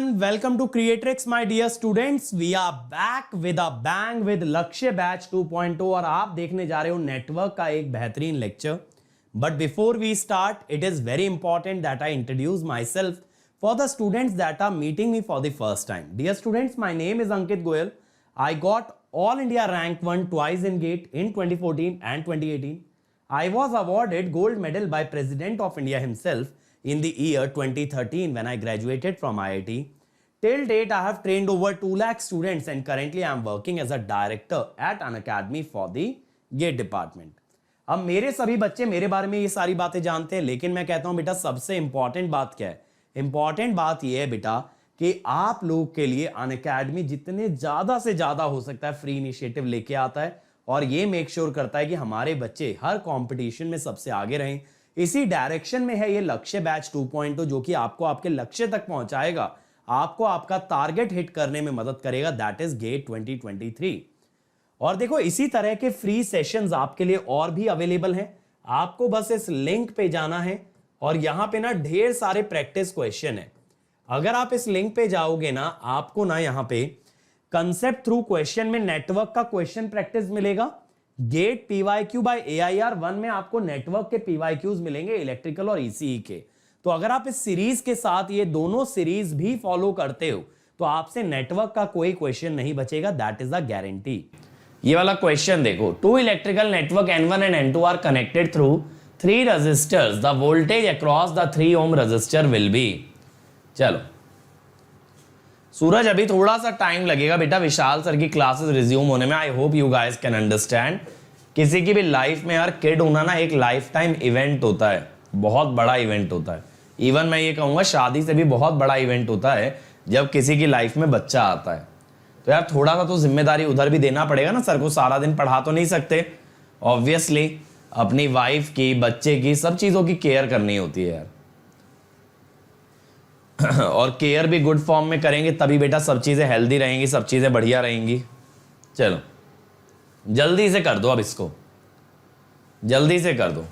everyone, welcome to Creatrix my dear students. We are back with a bang with लक्ष्य batch 2.0 और आप देखने जा रहे हो नेटवर्क का एक बेहतरीन lecture. But before we start, it is very important that I introduce myself for the students that are meeting me for the first time. Dear students, my name is Ankit Goyal. I got All India Rank 1 twice in GATE in 2014 and 2018. I was awarded gold medal by President of India himself in the year 2013 when I graduated from IIT. Till date, I have trained over 2 lakh students and currently I am working as a director at an academy for the GATE department. अब मेरे सभी बच्चे मेरे बारे में ये सारी बातें जानते हैं, लेकिन मैं कहता हूं बेटा सबसे इंपॉर्टेंट बात क्या है? इंपॉर्टेंट बात ये है बेटा कि आप लोग के लिए अन अकेडमी जितने ज्यादा से ज्यादा हो सकता है फ्री इनिशिएटिव लेके आता है और ये मेक श्योर करता है कि हमारे बच्चे हर कंपटीशन में सबसे आगे रहें. इसी डायरेक्शन में है ये लक्ष्य बैच 2.0 जो कि आपको आपके लक्ष्य तक पहुंचाएगा, आपको आपका टारगेट हिट करने में मदद करेगा, दैट इज गेट 2023. और देखो इसी तरह के फ्री सेशंस आपके लिए और भी अवेलेबल हैं. आपको बस इस लिंक पे जाना है और यहां पे ना ढेर सारे प्रैक्टिस क्वेश्चन है. अगर आप इस लिंक पे जाओगे ना, आपको ना यहां पे कंसेप्ट थ्रू क्वेश्चन में नेटवर्क का क्वेश्चन प्रैक्टिस मिलेगा. गेट PYQ बाय AIR 1 में आपको नेटवर्क के PYQs मिलेंगे इलेक्ट्रिकल और ECE के. तो अगर आप इस सीरीज के साथ ये दोनों सीरीज भी फॉलो करते हो तो आपसे नेटवर्क का कोई क्वेश्चन नहीं बचेगा, दैट इज अ गारंटी. ये वाला क्वेश्चन देखो, 2 electrical network N1 and N2 are connected through 3 resistors, the voltage across the 3 ohm resistor will be. चलो सूरज, अभी थोड़ा सा टाइम लगेगा बेटा विशाल सर की क्लासेस रिज्यूम होने में. I hope you guys can understand. किसी की भी लाइफ में यार किड होना ना एक लाइफ टाइम इवेंट होता है, बहुत बड़ा इवेंट होता है. इवन मैं ये कहूंगा शादी से भी बहुत बड़ा इवेंट होता है जब किसी की लाइफ में बच्चा आता है. तो यार थोड़ा सा तो जिम्मेदारी उधर भी देना पड़ेगा ना. सर को सारा दिन पढ़ा तो नहीं सकते, ऑब्वियसली अपनी वाइफ की, बच्चे की, सब चीजों की केयर करनी होती है यार. और केयर भी गुड फॉर्म में करेंगे तभी बेटा सब चीजें हेल्दी रहेंगी, सब चीजें बढ़िया रहेंगी. चलो जल्दी से कर दो, अब इसको जल्दी से कर दो.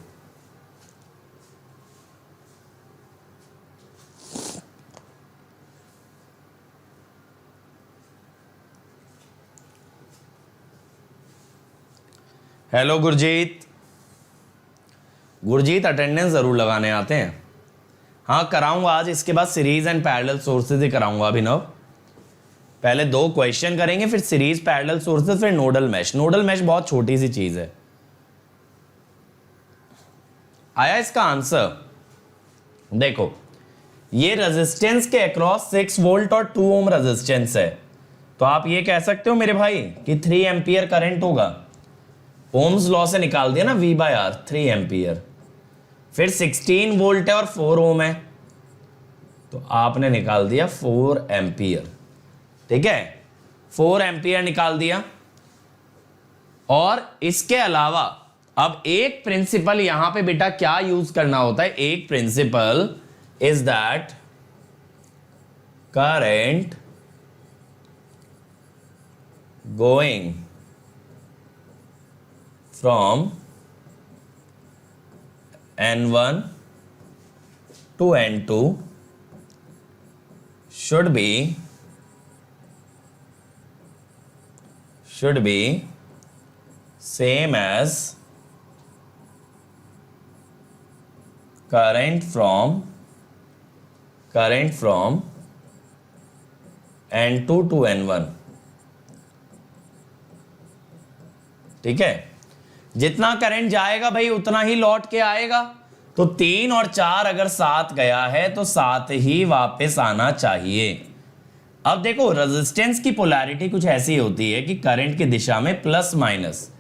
हेलो गुरजीत. गुरजीत अटेंडेंस जरूर लगाने आते हैं. हाँ कराऊंगा आज, इसके बाद सीरीज एंड पैरेलल सोर्सेज ही कराऊंगा अभिनव. पहले 2 क्वेश्चन करेंगे, फिर सीरीज, पैरेलल सोर्सेज, फिर नोडल मैश. नोडल मैश बहुत छोटी सी चीज है. आया इसका आंसर? देखो ये रेजिस्टेंस के अक्रॉस 6 वोल्ट और 2 ओम रेजिस्टेंस है, तो आप ये कह सकते हो मेरे भाई कि 3 एम्पियर करंट होगा. ओम्स लॉ से निकाल दिया ना, V/R 3 एम्पियर. फिर 16 वोल्ट है और 4 ओम है, तो आपने निकाल दिया 4 एम्पियर. ठीक है, 4 एम्पियर निकाल दिया. और इसके अलावा अब एक प्रिंसिपल यहां पे बेटा क्या यूज करना होता है? एक principal is that current going from N1 to N2 should be same as current from N2 to N1. ठीक है, जितना करंट जाएगा भाई उतना ही लौट के आएगा. तो 3 और 4 अगर साथ गया है तो साथ ही वापस आना चाहिए. अब देखो रेजिस्टेंस की पोलैरिटी कुछ ऐसी होती है कि करंट की दिशा में प्लस माइनस,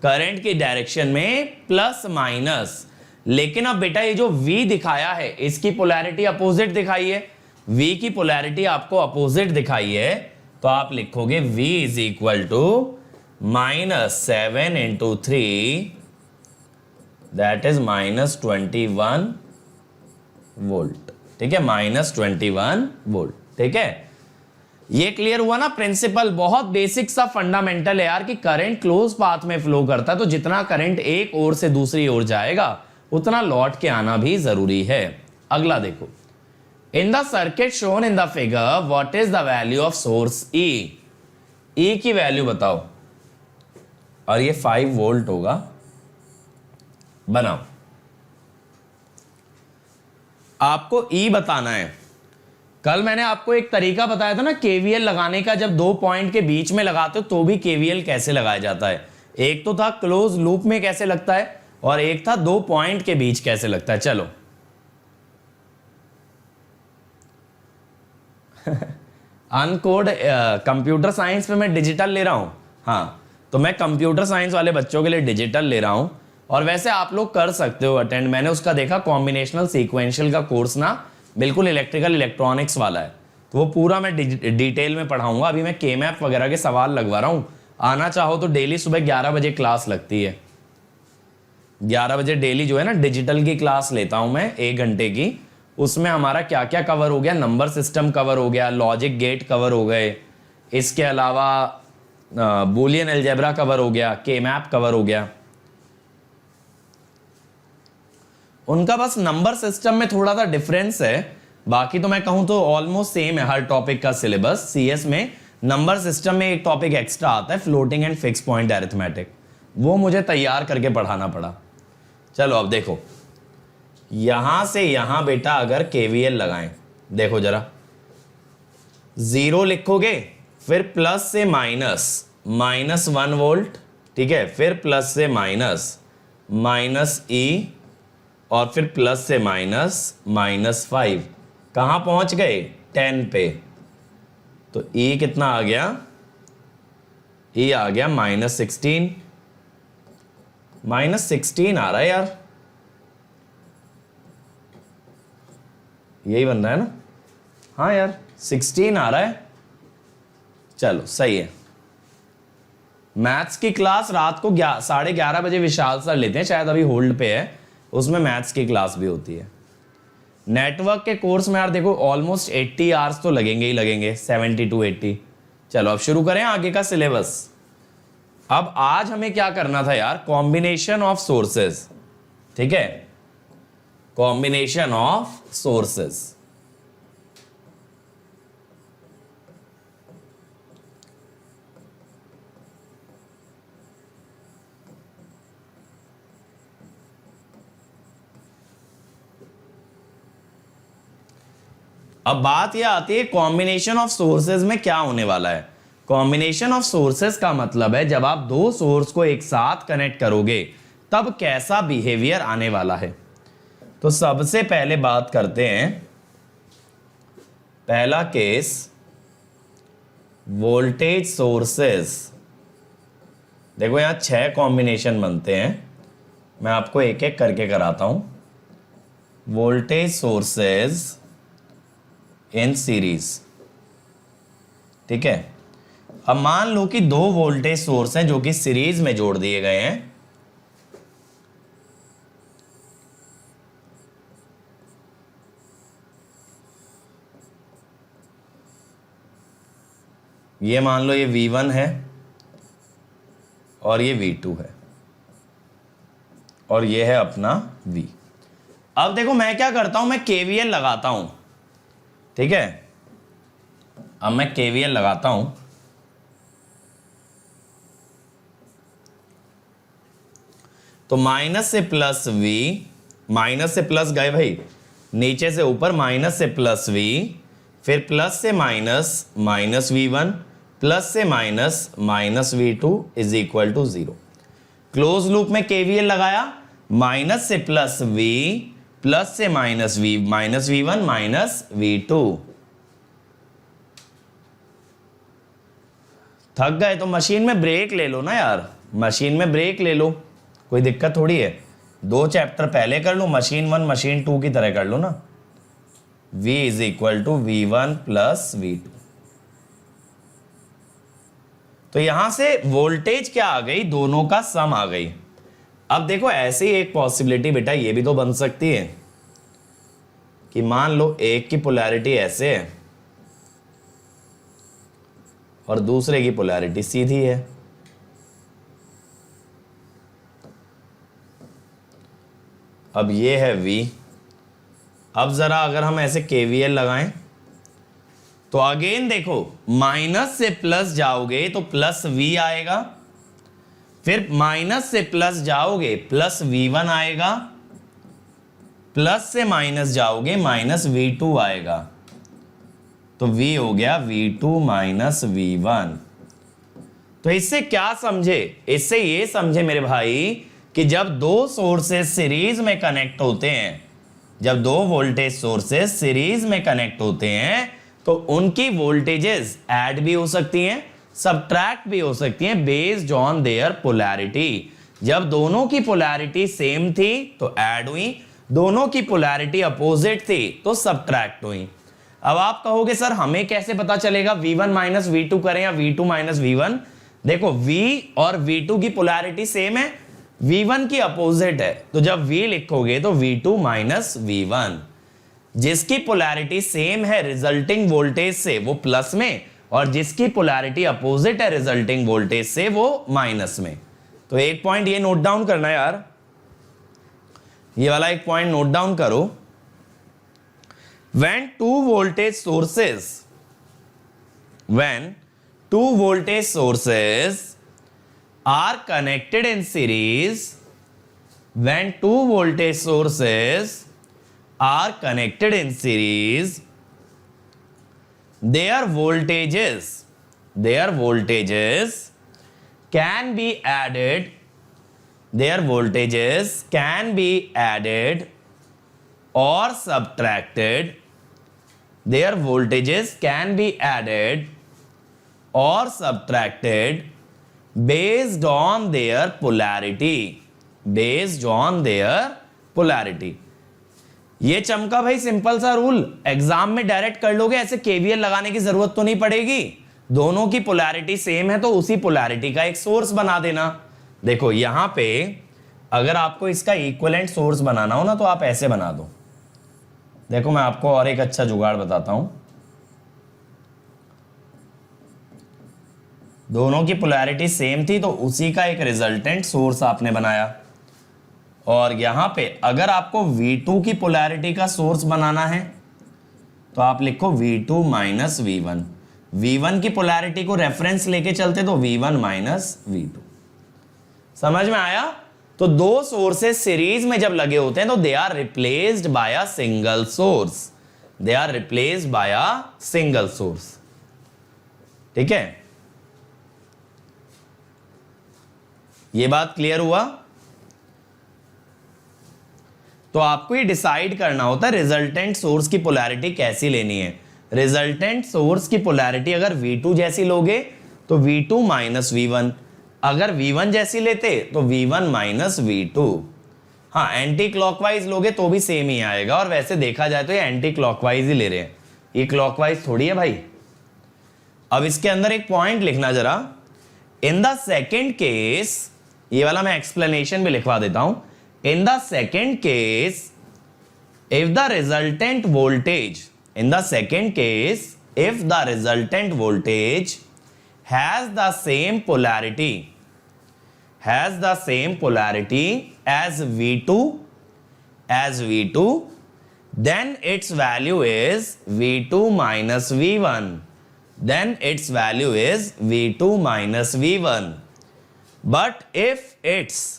करंट की डायरेक्शन में प्लस माइनस. लेकिन अब बेटा ये जो V दिखाया है इसकी पोलैरिटी अपोजिट दिखाई है. V की पोलैरिटी आपको अपोजिट दिखाई है, तो आप लिखोगे V is equal to -7 into 3, that is -21 volt. ठीक है, -21 वोल्ट. ठीक है, ये क्लियर हुआ ना प्रिंसिपल? बहुत बेसिक सा फंडामेंटल है यार कि करंट क्लोज पाथ में फ्लो करता है, तो जितना करंट एक ओर से दूसरी ओर जाएगा उतना लौट के आना भी जरूरी है. अगला देखो, in the circuit shown in the figure what is the value of source E, E की वैल्यू बताओ, और ये 5 वोल्ट होगा, बनाओ। आपको ई बताना है। कल मैंने आपको एक तरीका बताया था ना केवीएल लगाने का, जब 2 पॉइंट के बीच में लगाते हो तो भी केवीएल कैसे लगाया जाता है। एक तो था क्लोज लूप में कैसे लगता है, और एक था 2 पॉइंट के बीच कैसे लगता है। चलो अनकोड कंप्यूटर साइंस में मैं डिजिटल ले रहा हूं, हाँ, तो मैं कंप्यूटर साइंस वाले बच्चों के लिए डिजिटल ले रहा हूं। और वैसे आप लोग कर सकते हो अटेंड, मैंने उसका देखा कॉम्बिनेशनल सीक्वेंशियल का कोर्स ना, बिल्कुल इलेक्ट्रिकल इलेक्ट्रॉनिक्स वाला है, तो वो पूरा मैं डिटेल में पढ़ाऊंगा। अभी मैं के मैप वगैरह के सवाल लगवा रहा हूँ। आना चाहो तो डेली सुबह 11 बजे क्लास लगती है, 11 बजे डेली जो है ना डिजिटल की क्लास लेता हूं मैं 1 घंटे की। उसमें हमारा क्या क्या कवर हो गया, नंबर सिस्टम कवर हो गया, लॉजिक गेट कवर हो गए, इसके अलावा बूलियन अलजेब्रा कवर हो गया, के मैप कवर हो गया। उनका बस नंबर सिस्टम में थोड़ा सा डिफरेंस है, बाकी तो मैं कहूं तो ऑलमोस्ट सेम है हर टॉपिक का सिलेबस। सीएस में नंबर सिस्टम में एक टॉपिक एक्स्ट्रा आता है, floating and fix point arithmetic, वो मुझे तैयार करके पढ़ाना पड़ा। चलो अब देखो, यहां से यहां बेटा अगर केवीएल लगाएं, देखो जरा, 0 लिखोगे, फिर प्लस से माइनस, -1 वोल्ट, ठीक है, फिर प्लस से माइनस, -E, और फिर प्लस से -5, कहां पहुंच गए 10 पे, तो E कितना आ गया, E आ गया -16, -16 आ रहा है यार, यही बन रहा है ना, हाँ यार 16 आ रहा है। चलो सही है। मैथ्स की क्लास रात को 11:30 बजे विशाल सर लेते हैं, शायद अभी होल्ड पे है, उसमें मैथ्स की क्लास भी होती है। नेटवर्क के कोर्स में यार देखो ऑलमोस्ट 80 आवर्स तो लगेंगे ही लगेंगे, 70 to 80। चलो अब शुरू करें आगे का सिलेबस। अब आज हमें क्या करना था यार, कॉम्बिनेशन ऑफ सोर्सेज, ठीक है, कॉम्बिनेशन ऑफ सोर्सेज। अब बात यह आती है कॉम्बिनेशन ऑफ सोर्सेज में क्या होने वाला है। कॉम्बिनेशन ऑफ सोर्सेज का मतलब है जब आप 2 सोर्स को एक साथ कनेक्ट करोगे तब कैसा बिहेवियर आने वाला है। तो सबसे पहले बात करते हैं, पहला केस वोल्टेज सोर्सेज। देखो यहां 6 कॉम्बिनेशन बनते हैं, मैं आपको एक एक करके कराता हूं। वोल्टेज सोर्सेज इन सीरीज, ठीक है। अब मान लो कि 2 वोल्टेज सोर्स हैं जो कि सीरीज में जोड़ दिए गए हैं। ये मान लो ये V1 है और ये V2 है, और ये है अपना V। अब देखो मैं क्या करता हूं, मैं KVL लगाता हूं, ठीक है। अब मैं KVL लगाता हूं, तो माइनस से प्लस V, माइनस से प्लस गए भाई, नीचे से ऊपर माइनस से प्लस V, फिर प्लस से माइनस -V1, प्लस से minus V2 is equal to 0। Close loop में KVL लगाया, माइनस से प्लस V, प्लस से -V1 -V2। थक गए तो मशीन में ब्रेक ले लो ना यार, मशीन में ब्रेक ले लो, कोई दिक्कत थोड़ी है। 2 चैप्टर पहले कर लो, मशीन 1 मशीन 2 की तरह कर लो ना। V is equal to V1 plus V2। तो यहां से वोल्टेज क्या आ गई, दोनों का सम आ गई। अब देखो ऐसे ही एक पॉसिबिलिटी बेटा ये भी तो बन सकती है कि मान लो एक की पोलैरिटी ऐसे है और दूसरे की पोलैरिटी सीधी है। अब ये है V अब जरा अगर हम ऐसे केवीएल लगाएं तो अगेन देखो माइनस से प्लस जाओगे तो प्लस वी आएगा, फिर माइनस से प्लस जाओगे प्लस v1 आएगा, प्लस से माइनस जाओगे माइनस v2 आएगा, तो v हो गया v2 माइनस v1। तो इससे क्या समझे, इससे ये समझे मेरे भाई कि जब दो सोर्सेस सीरीज में कनेक्ट होते हैं, जब दो वोल्टेज सोर्सेस सीरीज में कनेक्ट होते हैं तो उनकी वोल्टेजेस ऐड भी हो सकती हैं, सबट्रैक्ट भी हो सकती हैं बेस्ड ऑन देयर पोलैरिटी। जब दोनों की पोलैरिटी सेम थी तो ऐड हुई, दोनों की पोलैरिटी अपोजिट थी तो सबट्रैक्ट हुई। अब आप कहोगे सर हमें कैसे पता चलेगा v1 माइनस v2 करें या v2 माइनस v1? देखो v और v2 की पोलैरिटी सेम है, v1 की अपोजिट है, तो जब v लिखोगे तो v2 माइनस v1। जिसकी पोलैरिटी सेम है रिजल्टिंग वोल्टेज से वो प्लस में, और जिसकी पोलैरिटी अपोजिट है रिजल्टिंग वोल्टेज से वो माइनस में। तो एक पॉइंट ये नोट डाउन करना यार, ये वाला एक पॉइंट नोट डाउन करो। when two voltage sources are connected in series, when two voltage sources are connected in series, their voltages can be added, their voltages can be added or subtracted, their voltages can be added or subtracted based on their polarity, based on their polarity। ये चमका भाई simple सा rule, exam में direct कर लोगे, ऐसे KVL लगाने की जरूरत तो नहीं पड़ेगी। दोनों की पोलैरिटी सेम है तो उसी पोलैरिटी का एक सोर्स बना देना। देखो यहां पे अगर आपको इसका इक्विवेलेंट सोर्स बनाना हो ना तो आप ऐसे बना दो। देखो मैं आपको और एक अच्छा जुगाड़ बताता हूं। दोनों की पोलैरिटी सेम थी तो उसी का एक रिजल्टेंट सोर्स आपने बनाया, और यहां पे अगर आपको V2 की पोलैरिटी का सोर्स बनाना है तो आप लिखो V2 माइनस V1। V1 की पोलैरिटी को रेफरेंस लेके चलते तो V1 माइनस V2। समझ में आया? तो दो सोर्सेस सीरीज में जब लगे होते हैं तो they are replaced by a single source, they are replaced by a single source. ठीक है, ये बात क्लियर हुआ? तो आपको ये डिसाइड करना होता है रिजल्टेंट सोर्स की पोलैरिटी कैसी लेनी है। रिजल्टेंट सोर्स की पोलैरिटी अगर V2 जैसी लोगे तो V2 माइनस V1, अगर V1 जैसी लेते तो V1 माइनस V2। हाँ, एंटी क्लॉकवाइज लोगे तो भी सेम ही आएगा, और वैसे देखा जाए तो ये एंटी क्लॉकवाइज ही ले रहे हैं, ये क्लॉकवाइज थोड़ी है भाई। अब इसके अंदर एक पॉइंट लिखना जरा, इन द सेकेंड केस, ये वाला मैं एक्सप्लेनेशन भी लिखवा देता हूं। In the second case, if the resultant voltage, in the second case, if the resultant voltage has the same polarity, has the same polarity as V2, then its value is V2 minus V1. Then its value is V2 minus V1. But if its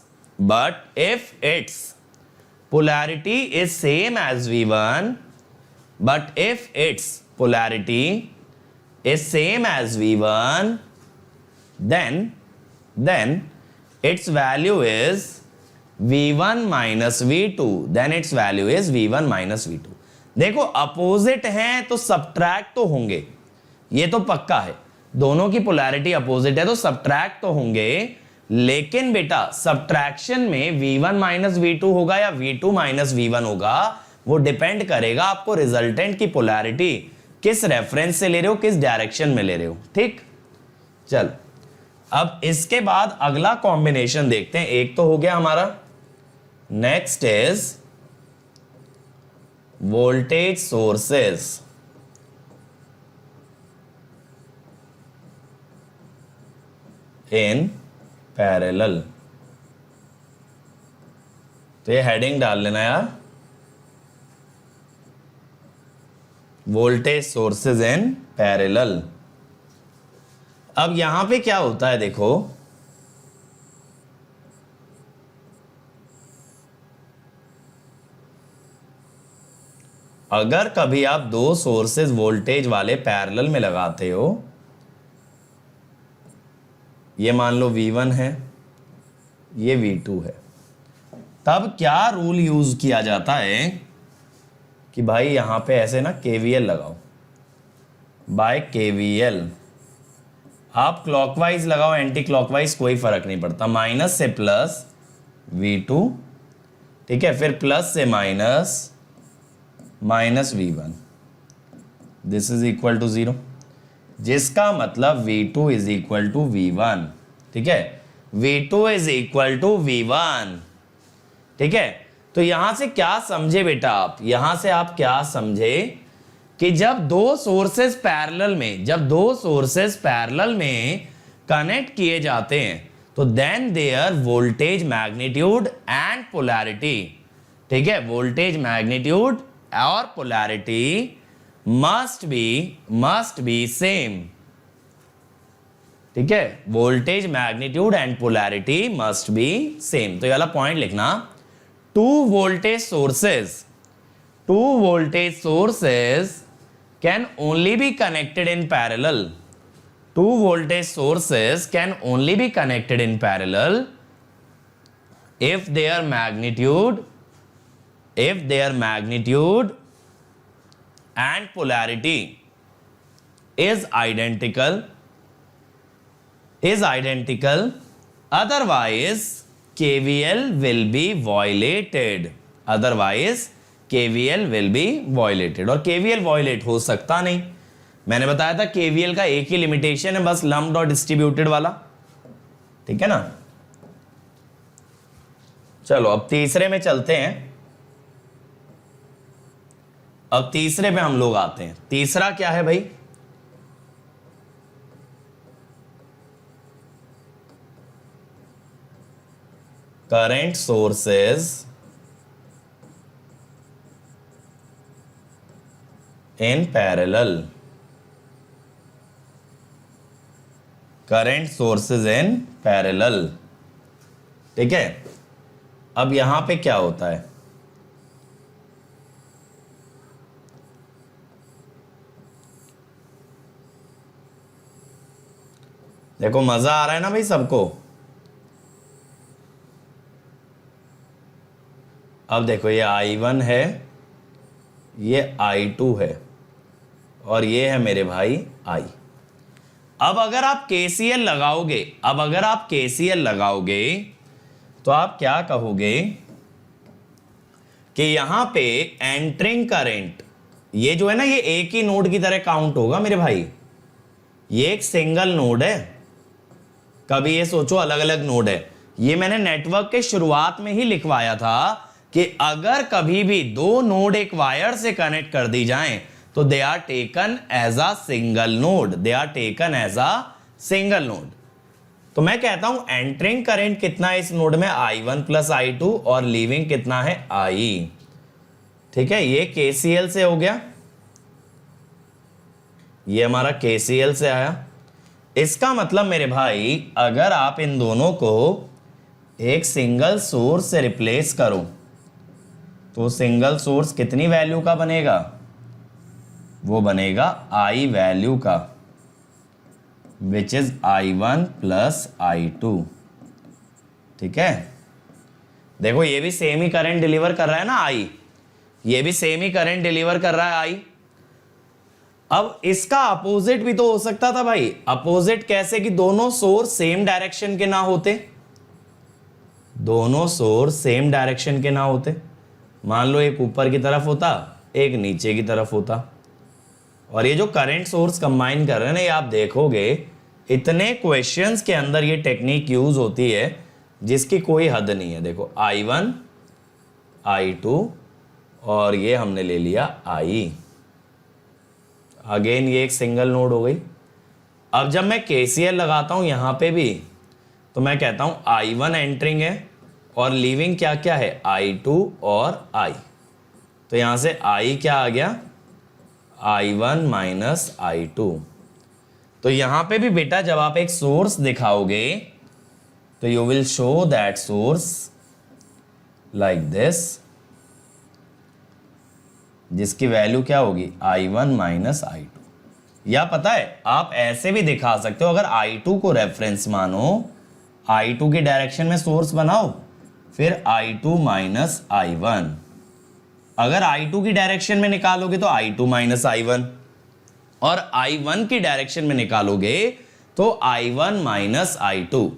polarity is same as V1, but if its polarity is same as V1, then its value is V1 minus V2, then its value is V1 minus V2। देखो opposite हैं तो subtract तो होंगे, ये तो पक्का है। दोनों की पोलैरिटी अपोजिट है तो सबट्रैक्ट तो होंगे, लेकिन बेटा सब्ट्रैक्शन में V1 माइनस V2 होगा या V2 माइनस V1 होगा, वो डिपेंड करेगा आपको रिजल्टेंट की पोलैरिटी किस रेफरेंस से ले रहे हो, किस डायरेक्शन में ले रहे हो। ठीक, चल अब इसके बाद अगला कॉम्बिनेशन देखते हैं। एक तो हो गया हमारा, next is voltage sources in parallel. तो ये हेडिंग डाल लेना यार, वोल्टेज सोर्सेज इन पैरेलल। अब यहां पे क्या होता है देखो, अगर कभी आप दो सोर्सेज वोल्टेज वाले पैरेलल में लगाते हो, ये मान लो V1 है, ये V2 है, तब क्या रूल यूज किया जाता है कि भाई यहां पे ऐसे ना KVL लगाओ, बाय KVL। आप क्लॉकवाइज लगाओ एंटी क्लॉकवाइज कोई फर्क नहीं पड़ता, माइनस से प्लस V2, ठीक है, फिर प्लस से minus, minus V1, this is equal to 0, जिसका मतलब V2 is equal to V1, ठीक है, V2 is equal to V1, ठीक है। तो यहां से क्या समझे बेटा आप, यहां से आप क्या समझे कि जब दो सोर्सेस पैरेलल में कनेक्ट किए जाते हैं तो then their voltage magnitude and polarity, ठीक है, वोल्टेज मैग्नीट्यूड और पोलैरिटी मस्ट बी सेम, ठीक है, voltage magnitude and polarity must be same. तो ये वाला पॉइंट लिखना, two voltage sources can only be connected in parallel. Two voltage sources can only be connected in parallel if their magnitude and polarity is identical. Otherwise KVL will be violated. KVL will be violated, और KVL violate हो सकता नहीं। मैंने बताया था KVL का एक ही limitation है, बस लम्प्ड और डिस्ट्रीब्यूटेड वाला, ठीक है ना। चलो अब तीसरे में चलते हैं। अब तीसरे पे हम लोग आते हैं। तीसरा क्या है भाई, current sources in parallel. Current sources in parallel, ठीक है। अब यहां पे क्या होता है, देखो मजा आ रहा है ना भाई सबको। अब देखो ये I1 है, ये I2 है, और ये है मेरे भाई I। अब अगर आप KCL लगाओगे, तो आप क्या कहोगे कि यहां पे एंटरिंग करंट, ये जो है ना, ये एक ही नोड की तरह काउंट होगा मेरे भाई, ये एक सिंगल नोड है। कभी ये सोचो अलग अलग नोड है, ये मैंने नेटवर्क के शुरुआत में ही लिखवाया था कि अगर कभी भी दो नोड एक वायर से कनेक्ट कर दी जाएं तो they are taken as a single node. तो मैं कहता हूं एंटरिंग करंट कितना है इस नोड में, I1 प्लस I2, और लीविंग कितना है I, ठीक है। ये KCL से हो गया, ये हमारा KCL से आया। इसका मतलब मेरे भाई अगर आप इन दोनों को एक सिंगल सोर्स से रिप्लेस करो तो सिंगल सोर्स कितनी वैल्यू का बनेगा, वो बनेगा I वैल्यू का, which is I1 plus I2, ठीक है। देखो ये भी सेम ही करंट डिलीवर कर रहा है ना I, ये भी सेम ही करंट डिलीवर कर रहा है I। अब इसका अपोजिट भी तो हो सकता था भाई। अपोजिट कैसे, कि दोनों सोर्स सेम डायरेक्शन के ना होते, मान लो एक ऊपर की तरफ होता, एक नीचे की तरफ होता, और ये जो करंट सोर्स कंबाइन कर रहे हैं ना, ये आप देखोगे इतने क्वेश्चंस के अंदर ये टेक्निक यूज होती है जिसकी कोई हद नहीं है। देखो I1 I2 और ये हमने ले लिया I, अगेन ये एक सिंगल नोड हो गई। अब जब मैं KCL लगाता हूं यहां पे भी, तो मैं कहता हूं I1 एंटरिंग है और लीविंग क्या क्या है, I2 और I। तो यहां से I क्या आ गया, I1 माइनस I2। तो यहां पे भी बेटा जब आप एक सोर्स दिखाओगे तो you will show that source like this, जिसकी वैल्यू क्या होगी I1 माइनस I2। या पता है आप ऐसे भी दिखा सकते हो, अगर I2 को रेफरेंस मानो, I2 की डायरेक्शन में सोर्स बनाओ, फिर I2 माइनस I1। अगर I2 की डायरेक्शन में निकालोगे तो I2 माइनस I1, और I1 की डायरेक्शन में निकालोगे तो I1 minus I2,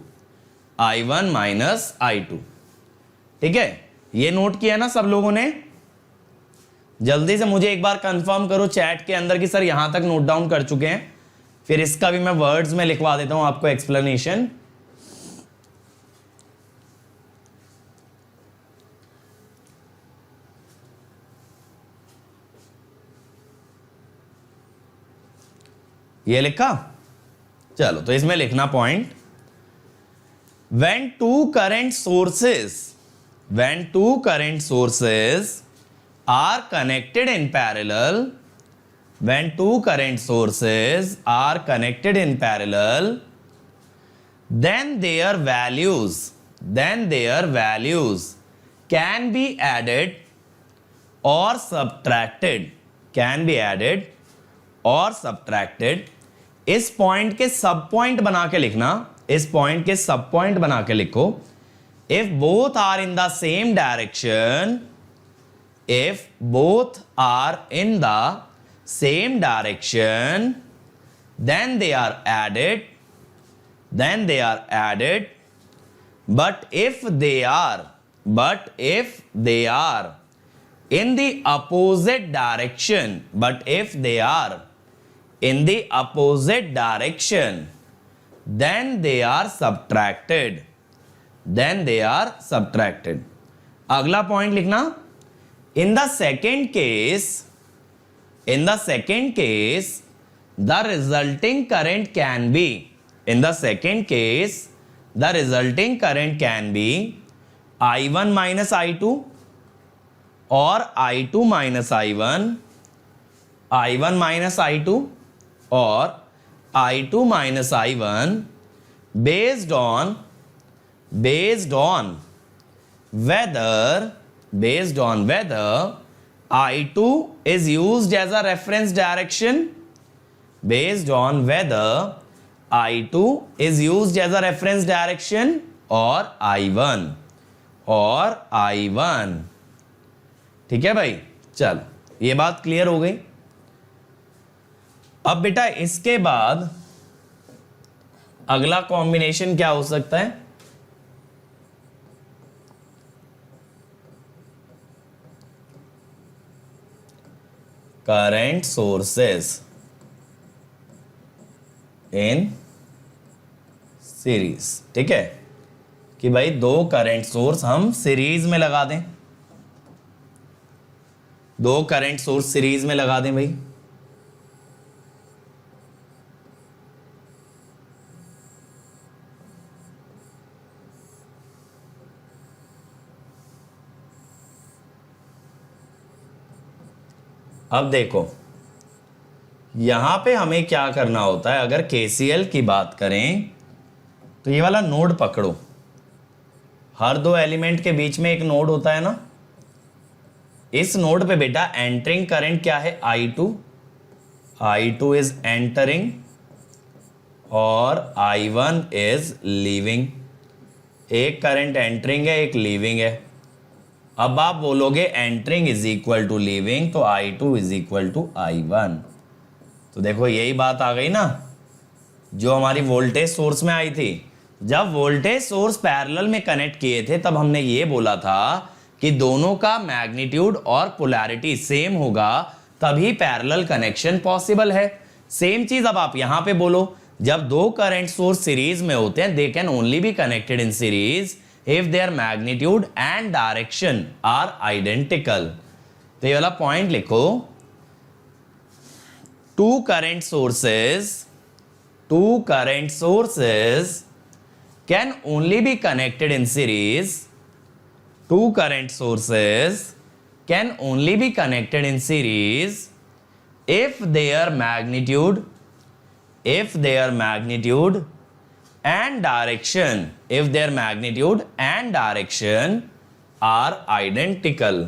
I1 minus I2। ठीक है, ये नोट किया ना सब लोगों ने? जल्दी से मुझे एक बार कंफर्म करो चैट के अंदर कि सर यहां तक नोट डाउन कर चुके हैं, फिर इसका भी मैं वर्ड्स में लिखवा देता हूं आपको एक्सप्लेनेशन। ये लिखा? चलो तो इसमें लिखना point, when two current sources are connected in parallel, when two current sources are connected in parallel, then their values can be added or subtracted, इस पॉइंट के सब पॉइंट बना के लिखना, इस पॉइंट के सब पॉइंट बना के लिखो। If both are in the same direction, if both are in the same direction, then they are added, but if they are in the opposite direction, then they are subtracted, अगला point लिखना, in the second case the resulting current can be, I1 minus I2 or I2 minus I1, I1 minus I2 or I2 minus I1 based on whether I2 is used as a reference direction, or I1, ठीक है भाई। चलो ये बात clear हो गई। अब बेटा इसके बाद अगला कॉम्बिनेशन क्या हो सकता है? करंट सोर्सेस इन सीरीज, ठीक है, कि भाई दो करंट सोर्स हम सीरीज में लगा दें, दो करंट सोर्स सीरीज में लगा दें भाई। अब देखो यहां पे हमें क्या करना होता है, अगर केसीएल की बात करें तो ये वाला नोड पकड़ो, हर दो एलिमेंट के बीच में एक नोड होता है ना, इस नोड पे बेटा एंटरिंग करंट क्या है? I2 इज एंटरिंग और I1 इज लीविंग। एक करंट एंटरिंग है, एक लीविंग है। अब आप बोलोगे entering is equal to leaving, तो I2 is equal to I1। तो देखो यही बात आ गई ना जो हमारी वोल्टेज सोर्स में आई थी। जब वोल्टेज सोर्स पैरेलल में कनेक्ट किए थे तब हमने ये बोला था कि दोनों का मैग्नीट्यूड और पोलैरिटी सेम होगा, तभी पैरेलल कनेक्शन पॉसिबल है। सेम चीज अब आप यहां पे बोलो, जब दो करंट सोर्स सीरीज में होते हैं they can only be connected in series if their magnitude and direction are identical। तो ये वाला पॉइंट लिखो, two current sources can only be connected in series, if their magnitude and direction are identical.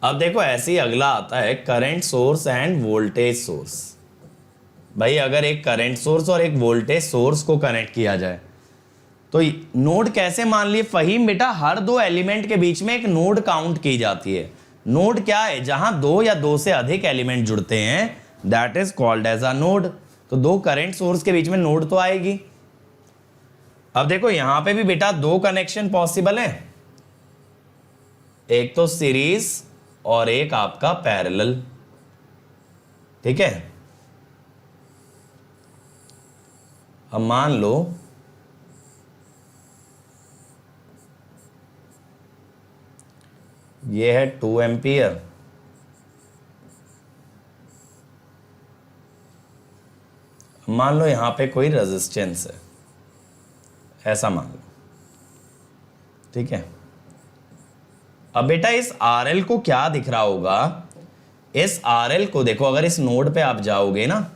अब देखो ऐसे ही अगला आता है current source end voltage source. भाई अगर एक करंट सोर्स और एक वोल्टेज सोर्स को कनेक्ट किया जाए तो नोड कैसे मान लिए फहीम बेटा, हर दो एलिमेंट के बीच में एक नोड काउंट की जाती है। नोड क्या है? जहां दो या दो से अधिक एलिमेंट जुड़ते हैं, that is called as a node. तो दो करंट सोर्स के बीच में नोड तो आएगी। अब देखो यहां पे भी बेटा दो कनेक्शन पॉसिबल है, एक तो सीरीज और एक आपका पैरेलल। ठीक है, अब मान लो ये है 2 एम्पियर, मान लो यहां पे कोई रेजिस्टेंस है, ऐसा मान लो। ठीक है, अब बेटा इस RL को क्या दिख रहा होगा? इस RL को देखो, अगर इस नोड पे आप जाओगे ना,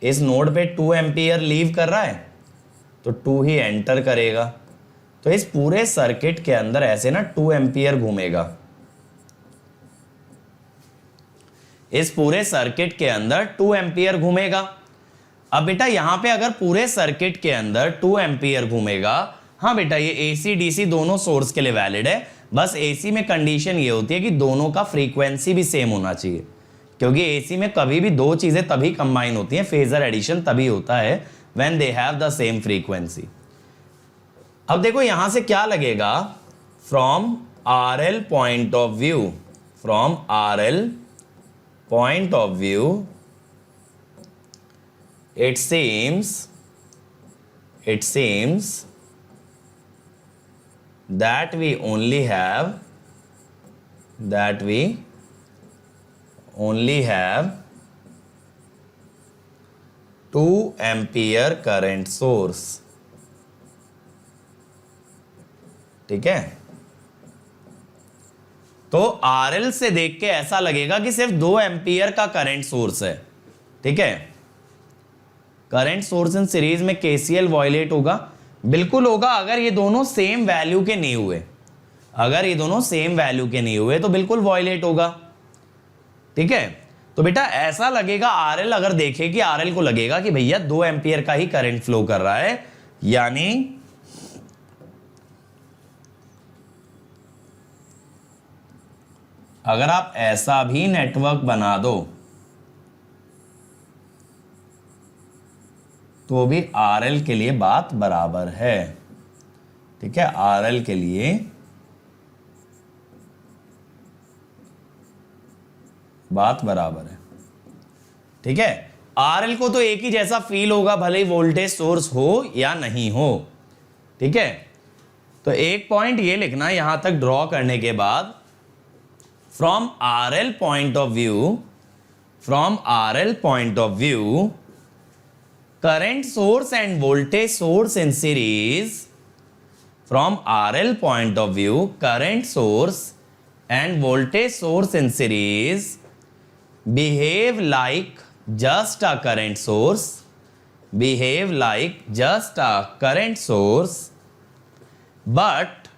इस नोड पे 2 एम्पियर लीव कर रहा है तो 2 ही एंटर करेगा। तो इस पूरे सर्किट के अंदर ऐसे ना 2 एम्पियर घूमेगा। इस पूरे सर्किट के अंदर 2 एम्पियर घूमेगा। अब बेटा यहां पे अगर पूरे सर्किट के अंदर 2 एम्पियर घूमेगा, हाँ बेटा ये AC DC दोनों सोर्स के लिए वैलिड है। बस AC में कंडीशन ये होती है कि दोनों का फ्रीक्वेंसी भी सेम होना चाहिए, क्योंकि AC में कभी भी दो चीजें तभी कंबाइन होती हैं, फेजर एडिशन तभी होता है when they have the same frequency. अब देखो यहां से क्या लगेगा, from RL point of view, from RL point of view it seems that we only have 2 ampere current source. ठीक है, तो RL से देख के ऐसा लगेगा कि सिर्फ 2 एम्पियर का करंट सोर्स है। ठीक है, करंट सोर्स इन सीरीज में KCL वायलेट होगा, बिल्कुल होगा अगर ये दोनों सेम वैल्यू के नहीं हुए। अगर ये दोनों सेम वैल्यू के नहीं हुए तो बिल्कुल वायलेट होगा। ठीक है, तो बेटा ऐसा लगेगा RL, अगर देखें कि RL को लगेगा कि भैया 2 एम्पियर का ही करंट फ्लो कर रहा है, यानी अगर आप ऐसा भी नेटवर्क बना दो तो भी RL के लिए बात बराबर है। ठीक है, RL के लिए बात बराबर है। ठीक है, RL को तो एक ही जैसा फील होगा, भले ही वोल्टेज सोर्स हो या नहीं हो। ठीक है, तो एक पॉइंट ये लिखना यहां तक ड्रॉ करने के बाद, from RL point of view current source and voltage source in series, from RL point of view current source and voltage source in series behave like just a current source, but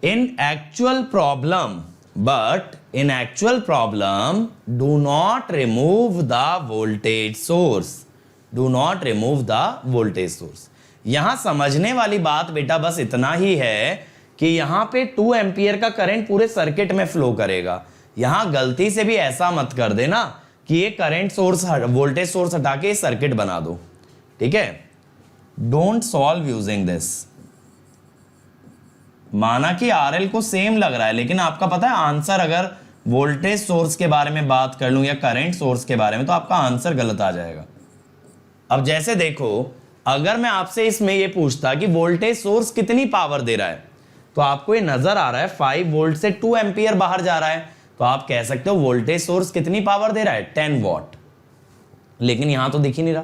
in actual problem do not remove the voltage source, यहां समझने वाली बात बेटा बस इतना ही है कि यहां पे 2 एम्पियर का करंट पूरे सर्किट में फ्लो करेगा। यहां गलती से भी ऐसा मत कर देना कि ये करंट सोर्स वोल्टेज सोर्स हटा के सर्किट बना दो। ठीक है, डोंट सॉल्व यूजिंग दिस। माना कि RL को सेम लग रहा है, लेकिन आपका पता है आंसर, अगर वोल्टेज सोर्स के बारे में बात कर लूं या करंट सोर्स के बारे में, तो आपका आंसर गलत आ जाएगा। अब जैसे देखो, अगर मैं आपसे इसमें ये पूछता कि वोल्टेज सोर्स कितनी पावर दे रहा है, तो आपको ये नजर आ रहा है 5 वोल्ट से 2 एम्पियर बाहर जा रहा है, तो आप कह सकते हो वोल्टेज सोर्स कितनी पावर दे रहा है, 10 वॉट। लेकिन यहां तो दिख ही नहीं रहा,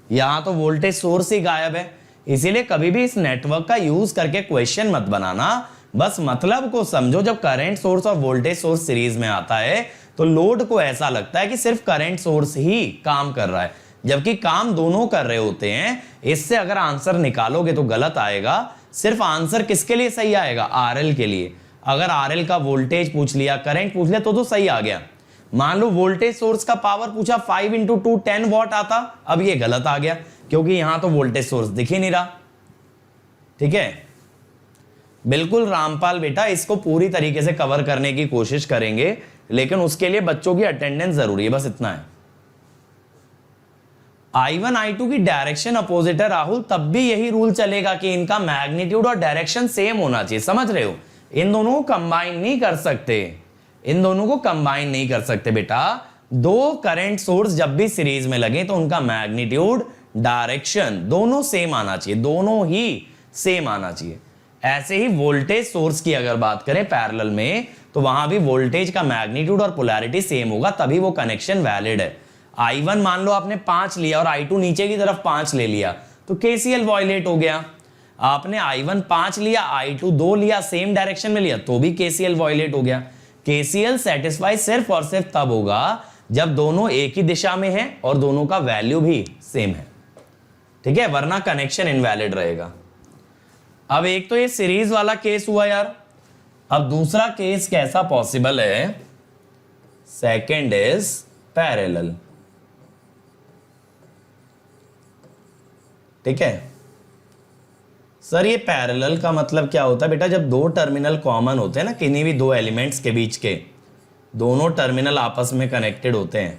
यहां तो वोल्टेज सोर्स ही गायब है। इसीलिए कभी भी इस नेटवर्क का यूज करके क्वेश्चन मत बनाना, बस मतलब को समझो। जब करंट सोर्स और वोल्टेज सोर्स सीरीज में आता है तो लोड को ऐसा लगता है कि सिर्फ करंट सोर्स ही काम कर रहा है, जबकि काम दोनों कर रहे होते हैं। इससे अगर आंसर निकालोगे तो गलत आएगा। सिर्फ आंसर किसके लिए सही आएगा? आरएल के लिए। अगर आरएल का वोल्टेज पूछ लिया, करंट पूछ लिया तो सही आ गया। मान लो वोल्टेज सोर्स का पावर पूछा 5 × 2 10 वॉट आता, अब ये गलत आ गया क्योंकि यहां तो वोल्टेज सोर्स दिख ही नहीं रहा। ठीक है, बिल्कुल रामपाल बेटा, इसको पूरी तरीके से कवर करने की कोशिश करेंगे, लेकिन उसके लिए बच्चों की अटेंडेंस जरूरी है, बस इतना है। I1 I2 की डायरेक्शन अपोजिट है राहुल, तब भी यही रूल चलेगा कि इनका मैग्नीट्यूड और डायरेक्शन सेम होना चाहिए। समझ रहे हो? इन दोनों को कंबाइन नहीं कर सकते, इन दोनों को कंबाइन नहीं कर सकते बेटा। दो करंट सोर्स जब भी सीरीज में लगे तो उनका मैग्नीट्यूड, डायरेक्शन दोनों सेम आना चाहिए, दोनों ही सेम आना चाहिए। ऐसे ही वोल्टेज सोर्स की अगर बात करें पैरेलल में, तो वहां भी वोल्टेज का मैग्नीट्यूड और पोलैरिटी सेम होगा, तभी वो कनेक्शन वैलिड है। I1 मान लो आपने 5 लिया और I2 नीचे की तरफ 5 ले लिया तो KCL वॉयलेट हो गया। आपने I1 5 लिया, I2 2 लिया, सेम डायरेक्शन में लिया तो भी KCL वॉयलेट हो गया। KCL सेटिस्फाई सिर्फ और सिर्फ तब होगा जब दोनों एक ही दिशा में हैं और दोनों का वैल्यू भी सेम है। ठीक है, वरना कनेक्शन इनवैलिड रहेगा। अब एक तो ये सीरीज वाला केस हुआ यार, अब दूसरा केस कैसा पॉसिबल है? Second is parallel. ठीक है सर, ये पैरेलल का मतलब क्या होता है बेटा? जब दो टर्मिनल कॉमन होते हैं ना, किन्हीं भी दो एलिमेंट्स के बीच के दोनों टर्मिनल आपस में कनेक्टेड होते हैं,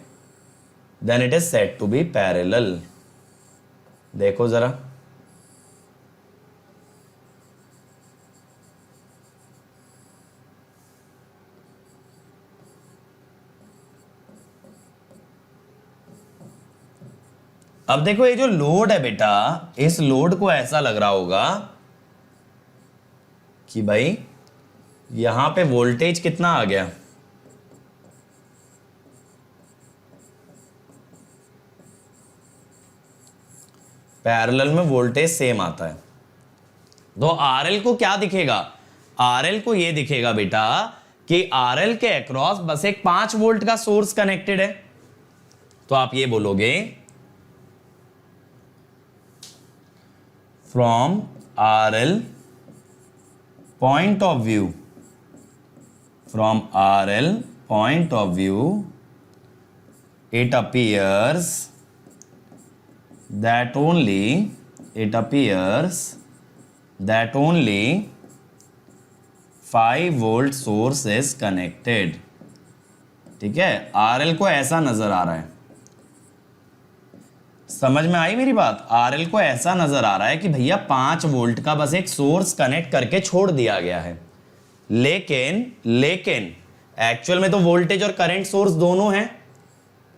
then it is said to be parallel. देखो जरा, अब देखो ये जो लोड है बेटा, इस लोड को ऐसा लग रहा होगा कि भाई यहां पे वोल्टेज कितना आ गया, पैरेलल में वोल्टेज सेम आता है। तो आरएल को क्या दिखेगा? आरएल को ये दिखेगा बेटा कि आरएल के अक्रॉस बस एक 5 वोल्ट का सोर्स कनेक्टेड है। तो आप ये बोलोगे from RL point of view, from RL point of view, it appears that only 5 volt source is connected। ठीक है, RL को ऐसा नजर आ रहा है, समझ में आई मेरी बात? आरएल को ऐसा नजर आ रहा है कि भैया 5 वोल्ट का बस एक सोर्स कनेक्ट करके छोड़ दिया गया है, लेकिन एक्चुअल में तो वोल्टेज और करंट सोर्स दोनों हैं।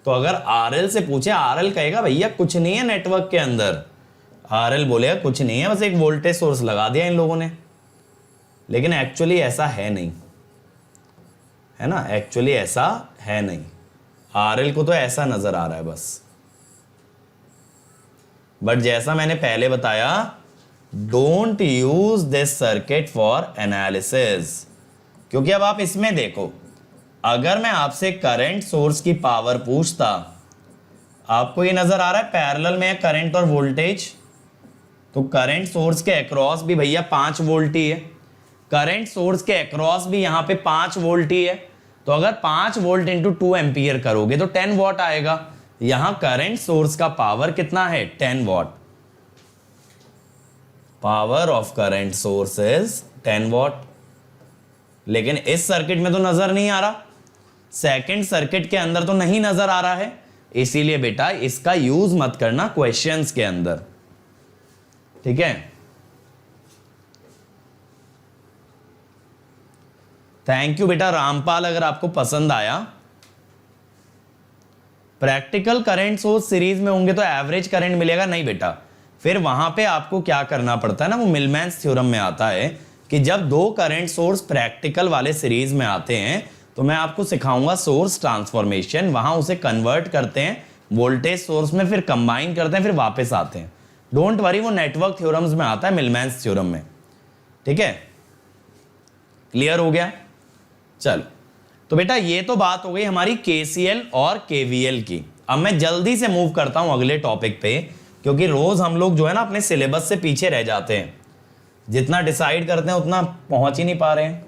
तो अगर आरएल से पूछे, आरएल कहेगा भैया कुछ नहीं है नेटवर्क के अंदर, आरएल बोलेगा कुछ नहीं है, बस एक वोल्टेज सोर्स लगा दिया इन लोगों ने। लेकिन एक्चुअली ऐसा है नहीं, है ना? एक्चुअली ऐसा है नहीं, आरएल को तो ऐसा नजर आ रहा है बस। बट जैसा मैंने पहले बताया, don't use this circuit for analysis, क्योंकि अब आप इसमें देखो, अगर मैं आपसे करंट सोर्स की पावर पूछता, आपको ये नजर आ रहा है पैरेलल में करंट और वोल्टेज, तो करंट सोर्स के अक्रॉस भी भैया 5 वोल्ट ही है, करंट सोर्स के अक्रॉस भी यहां पे 5 वोल्ट ही है। तो अगर 5 वोल्ट इंटू 2 एम्पियर करोगे तो 10 वॉट आएगा। यहां करंट सोर्स का पावर कितना है? 10 what. Power of current source is 10 what. लेकिन इस सर्किट में तो नजर नहीं आ रहा, सेकंड सर्किट के अंदर तो नहीं नजर आ रहा है, इसीलिए बेटा इसका यूज मत करना क्वेश्चंस के अंदर। ठीक है, थैंक यू बेटा रामपाल, अगर आपको पसंद आया। प्रैक्टिकल करंट सोर्स सीरीज में होंगे तो एवरेज करंट मिलेगा नहीं बेटा, फिर वहां पे आपको क्या करना पड़ता है ना, वो मिलमैन्स थ्योरम में आता है कि जब दो करंट सोर्स प्रैक्टिकल वाले सीरीज में आते हैं तो मैं आपको सिखाऊंगा सोर्स ट्रांसफॉर्मेशन, वहां उसे कन्वर्ट करते हैं वोल्टेज सोर्स में, फिर कंबाइन करते हैं, फिर वापस आते हैं। डोंट वरी, वो नेटवर्क थ्योरम्स में आता है, मिलमैन्स थ्योरम में। ठीक है, क्लियर हो गया? चलो, तो बेटा ये तो बात हो गई हमारी केसीएल और केवीएल की। अब मैं जल्दी से मूव करता हूं अगले टॉपिक पे, क्योंकि रोज हम लोग जो है ना अपने सिलेबस से पीछे रह जाते हैं, जितना डिसाइड करते हैं उतना पहुंच ही नहीं पा रहे हैं।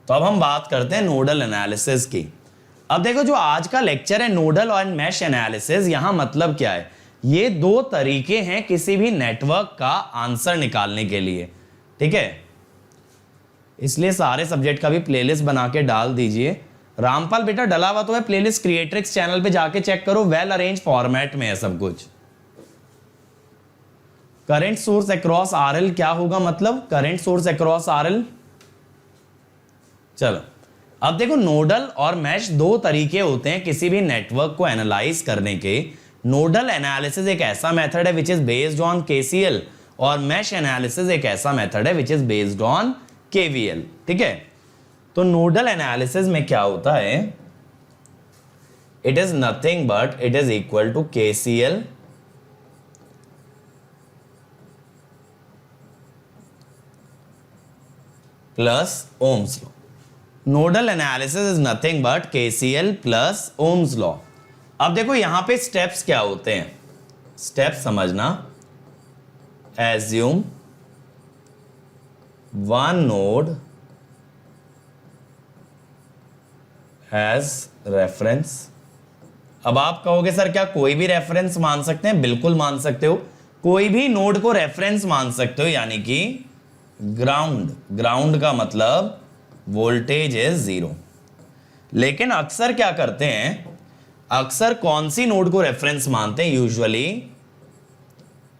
तो अब हम बात करते हैं नोडल एनालिसिस की। अब देखो, जो आज का लेक्चर है नोडल और मैश एनालिसिस, यहां मतलब क्या है? ये दो तरीके हैं किसी भी नेटवर्क का आंसर निकालने के लिए। ठीक है, इसलिए सारे सब्जेक्ट का भी प्लेलिस्ट बना के डाल दीजिए। रामपाल बेटा डला हुआ तो है प्लेलिस्ट, क्रिएट्रिक्स चैनल पे जाके चेक करो, वेल अरेंज फॉर्मेट में है सब कुछ। करंट सोर्स अक्रॉस आरएल क्या होगा? मतलब करंट सोर्स अक्रॉस आरएल। चलो, अब देखो, नोडल और मैश दो तरीके होते हैं किसी भी नेटवर्क को एनालाइज करने के। नोडल एनालिसिस एक ऐसा मेथड है which is based on KCL, और मैश एनालिसिस एक ऐसा मेथड है which is based on KVL. ठीक है, तो नोडल एनालिसिस में क्या होता है? It is nothing but it is equal to KCL plus Ohm's law. Nodal analysis is nothing but KCL plus Ohm's law. अब देखो यहां पे स्टेप्स क्या होते हैं, स्टेप्स समझना। Assume one node as reference. अब आप कहोगे सर क्या कोई भी रेफरेंस मान सकते हैं? बिल्कुल मान सकते हो, कोई भी नोड को रेफरेंस मान सकते हो, यानी कि ग्राउंड। ग्राउंड का मतलब वोल्टेज इज 0। लेकिन अक्सर क्या करते हैं, अक्सर कौन सी नोड को रेफरेंस मानते हैं?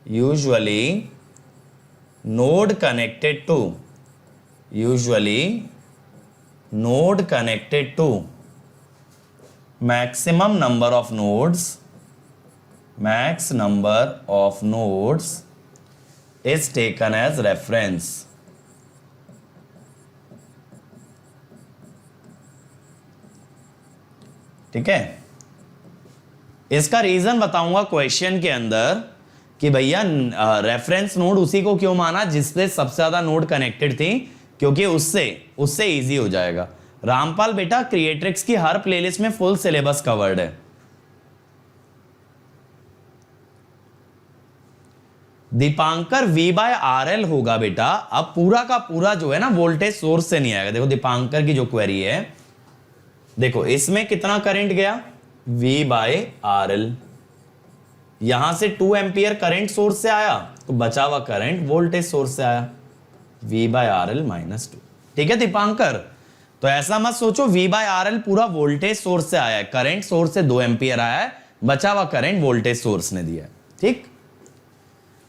Usually node connected to maximum number of nodes, max number of nodes is taken as reference. ठीक है, इसका रीजन बताऊंगा क्वेश्चन के अंदर कि भैया रेफरेंस नोड उसी को क्यों माना जिससे सबसे ज्यादा नोड कनेक्टेड थी, क्योंकि उससे इजी हो जाएगा। रामपाल बेटा क्रिएट्रिक्स की हर प्लेलिस्ट में फुल सिलेबस कवर्ड है। दीपांकर V/RL होगा बेटा। अब पूरा का पूरा जो है ना वोल्टेज सोर्स से नहीं आएगा। देखो दीपांकर की जो क्वेरी है, देखो इसमें कितना करंट गया? V/RL। यहां से 2 एम्पियर करंट सोर्स से आया, तो बचा हुआ करंट वोल्टेज सोर्स से आया, V/RL -2। ठीक है दीपांकर, तो ऐसा मत सोचो V/RL पूरा वोल्टेज सोर्स से आया है, करंट सोर्स से 2 एम्पियर आया है, बचा हुआ करंट वोल्टेज सोर्स ने दिया है। ठीक,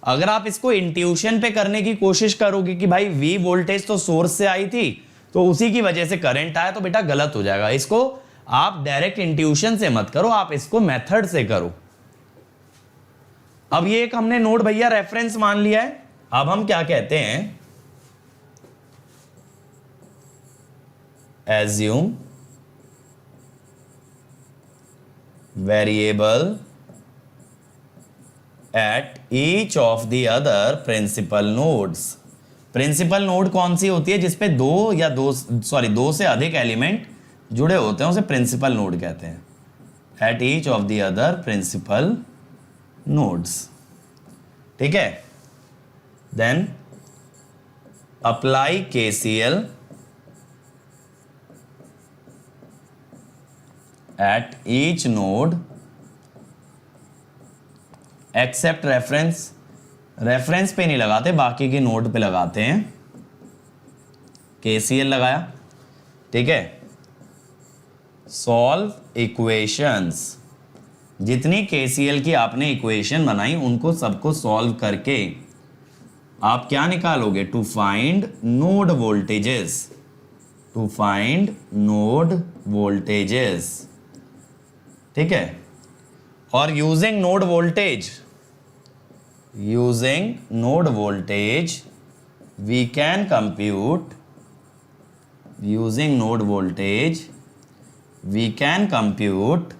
अगर आप इसको इंट्यूशन पे करने की कोशिश करोगे कि भाई V वोल्टेज तो सोर्स से आई थी तो उसी की वजह से करंट आया, तो बेटा गलत हो जाएगा। इसको आप डायरेक्ट इंट्यूशन से मत करो, आप इसको मेथड से करो। अब ये एक हमने नोड भैया रेफरेंस मान लिया है। अब हम क्या कहते हैं? Assume variable at each of the other principal nodes. Principal node कौन सी होती है? जिसपे दो से अधिक एलिमेंट जुड़े होते हैं, उसे प्रिंसिपल नोड कहते हैं। At each of the other principal nodes. ठीक है, then apply KCL at each node except reference. Reference पे नहीं लगाते, बाकी की नोड पे लगाते हैं। KCL लगाया, ठीक है। Solve equations. जितनी KCL की आपने इक्वेशन बनाई उनको सबको सॉल्व करके आप क्या निकालोगे? To find node voltages. To find node voltages, ठीक है। और using node voltage we can compute using node voltage, we can compute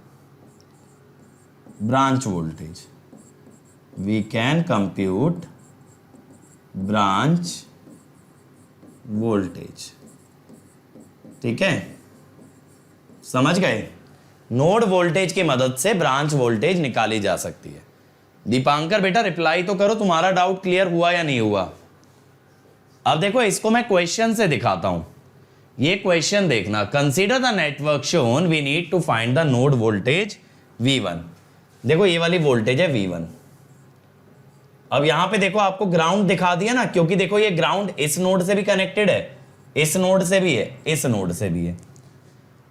branch voltage, we can compute branch voltage। ठीक है, समझ गए? नोड वोल्टेज की मदद से ब्रांच वोल्टेज निकाली जा सकती है। दीपांकर बेटा रिप्लाई तो करो, तुम्हारा डाउट क्लियर हुआ या नहीं हुआ? अब देखो इसको मैं क्वेश्चन से दिखाता हूं। ये क्वेश्चन देखना, consider the network shown, we need to find the node voltage V1। देखो ये वाली वोल्टेज है V1। अब यहां पे देखो आपको ग्राउंड दिखा दिया ना, क्योंकि देखो ये ग्राउंड इस नोड से भी कनेक्टेड है, इस नोड से भी है, इस नोड से भी है।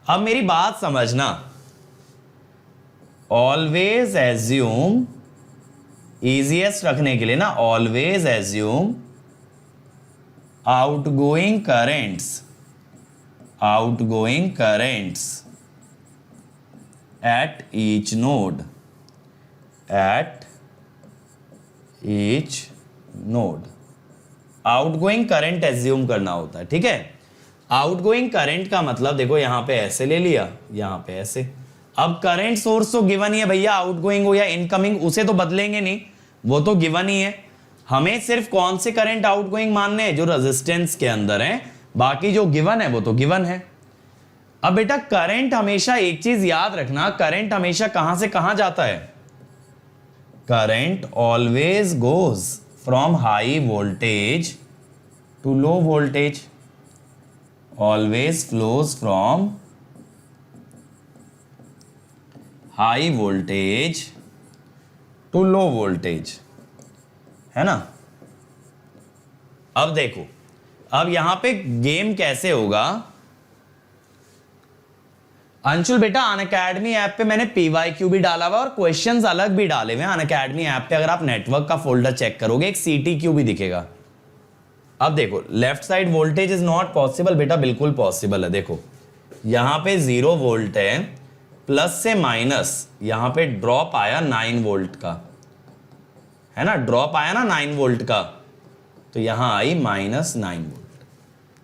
अब मेरी बात समझना, ऑलवेज एज्यूम, इजीएस्ट रखने के लिए ना, always assume outgoing currents eight each node, outgoing current assume करना होता है। ठीक है, आउटगोइंग करंट का मतलब देखो यहां पे ऐसे ले लिया, यहां पे ऐसे। अब करंट सोर्स तो गिवन ही है भैया, आउटगोइंग हो या इनकमिंग उसे तो बदलेंगे नहीं, वो तो गिवन ही है। हमें सिर्फ कौन से करंट आउटगोइंग मानने हैं? जो रेजिस्टेंस के अंदर है, बाकी जो गिवन है वो तो गिवन है। अब बेटा करंट हमेशा, एक चीज याद रखना, करंट हमेशा कहां से कहां जाता है? Current always goes from high voltage to low voltage, always flows from high voltage to low voltage, है ना? अब देखो, अब यहां पे गेम कैसे होगा? अंशुल बेटा अनअकैडमी ऐप पे मैंने PYQ भी डाला हुआ और क्वेश्चंस अलग भी डाले हुए हैं अनअकैडमी ऐप पे। अगर आप नेटवर्क का फोल्डर चेक करोगे एक CTQ भी दिखेगा। अब देखो left side voltage is not possible, बेटा बिल्कुल पॉसिबल है। देखो यहां पे 0 वोल्ट है, प्लस से माइनस यहां पे ड्रॉप आया 9 वोल्ट का, है ना? ड्रॉप आया ना 9 वोल्ट का, तो यहां आई -9 वोल्ट।